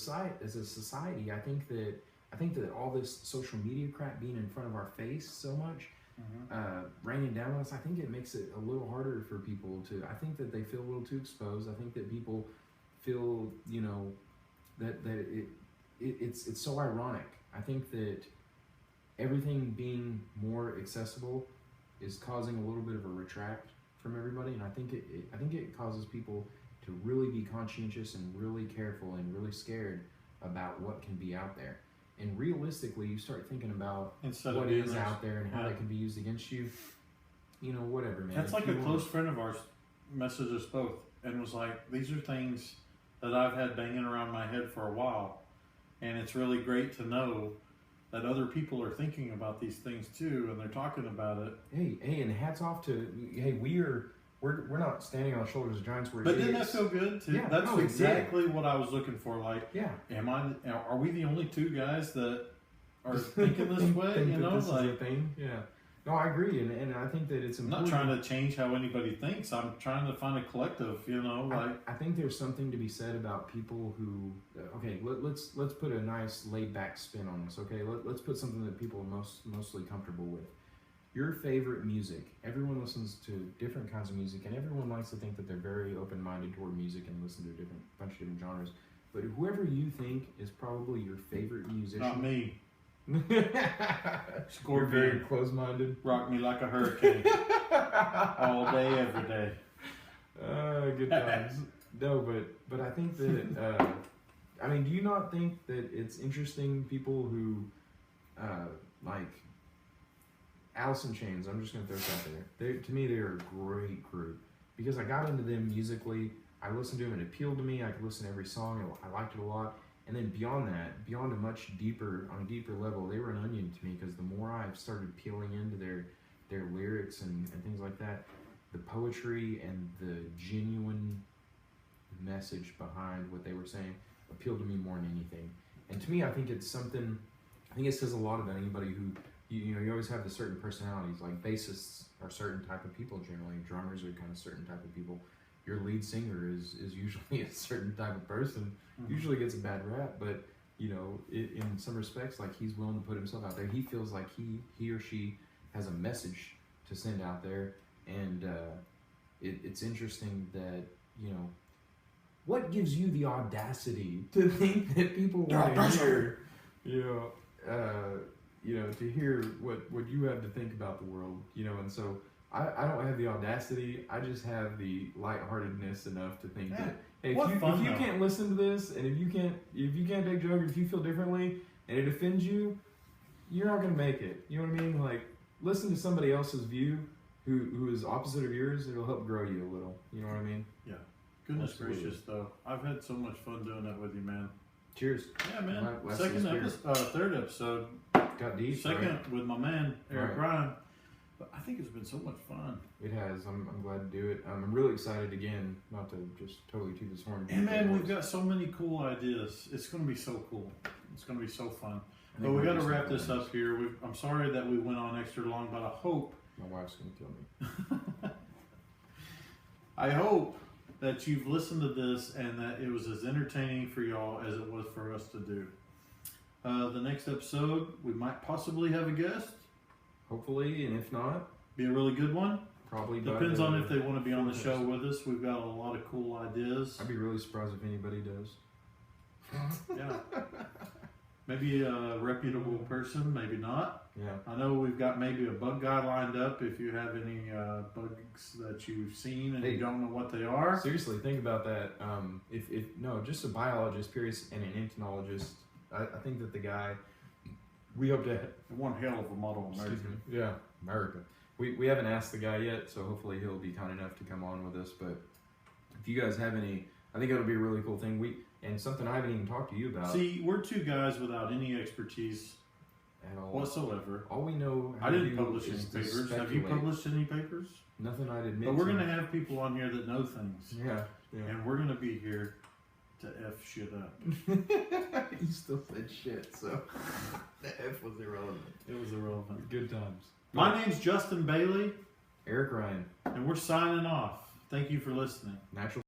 society, I think that all this social media crap being in front of our face so much, raining down on us, I think it makes it a little harder for people to. I think that they feel a little too exposed. I think that people feel, you know, that it's so ironic. I think that everything being more accessible is causing a little bit of a retract from everybody, and I think it causes people to really be conscientious and really careful and really scared about what can be out there. And realistically, you start thinking about what is out there and how that can be used against you. You know, whatever, man. That's like a close friend of ours messaged us both and was like, these are things that I've had banging around my head for a while. And it's really great to know that other people are thinking about these things too, and they're talking about it. Hey, and hats off to, we're not standing on the shoulders of giants. But didn't that feel good too? Yeah, that's exactly what I was looking for. Like, yeah, are we the only two guys that are thinking this way? Think this is a thing? Yeah. No, I agree, and I think that it's important. I'm not trying to change how anybody thinks. I'm trying to find a collective, you know. I think there's something to be said about people who. Okay, let's put a nice laid back spin on this. Okay, let's put something that people are mostly comfortable with. Your favorite music. Everyone listens to different kinds of music, and everyone likes to think that they're very open minded toward music and listen to a bunch of different genres. But whoever you think is probably your favorite musician. Not me. You're very close-minded. Rock me like a hurricane. All day, every day. Good times. No, but I think that I mean, do you not think that it's interesting people who like Alice in Chains? I'm just gonna throw this out there. To me, they're a great group because I got into them musically. I listened to them; it appealed to me. I could listen to every song, and I liked it a lot. And then beyond that, beyond a much deeper, on a deeper level, they were an onion to me because the more I've started peeling into their lyrics and things like that, the poetry and the genuine message behind what they were saying appealed to me more than anything. And to me, I think it's something, I think it says a lot about anybody who, you know, you always have the certain personalities, like bassists are certain type of people generally, drummers are kind of certain type of people. Your lead singer is usually a certain type of person. Usually gets a bad rap, but you know, in some respects, like he's willing to put himself out there. He feels like he or she has a message to send out there, and it's interesting that, you know, what gives you the audacity to think that people want to hear, you know, to hear what you have to think about the world, you know, and so. I don't have the audacity. I just have the lightheartedness enough to think that, hey, if you can't listen to this, and if you can't take jokes, if you feel differently, and it offends you, you're not gonna make it. You know what I mean? Like, listen to somebody else's view who is opposite of yours. It'll help grow you a little. You know what I mean? Yeah. Goodness gracious, though, I've had so much fun doing that with you, man. Cheers. Yeah, man. Third episode. Got deep. Second with my man Eric Ryan. But I think it's been so much fun. It has. I'm glad to do it. I'm really excited again, not to just totally toot this horn. And man, we've got so many cool ideas. It's going to be so cool. It's going to be so fun. But we got to wrap this up here. I'm sorry that we went on extra long, but I hope. My wife's going to kill me. I hope that you've listened to this and that it was as entertaining for y'all as it was for us to do. The next episode, we might possibly have a guest. Hopefully, and if not, be a really good one. Probably depends on if they want to be on the show with us. We've got a lot of cool ideas. I'd be really surprised if anybody does. Yeah, maybe a reputable person, maybe not. Yeah, I know we've got maybe a bug guy lined up. If you have any bugs that you've seen and you don't know what they are, seriously think about that. If just a biologist, period, and an entomologist. I think that the guy. We hope to one hell of a model America. Yeah, America. We haven't asked the guy yet, so hopefully he'll be kind enough to come on with us. But if you guys have any, I think it'll be a really cool thing. And something I haven't even talked to you about. See, we're two guys without any expertise at all whatsoever. All we know. I didn't publish any papers. Have you published any papers? Nothing I'd admit. But we're going to have people on here that know things. Yeah. And we're going to be here to F shit up. You still said shit, so the F was irrelevant. It was irrelevant. Good times. My name's Justin Bailey, Eric Ryan, and we're signing off. Thank you for listening. Natural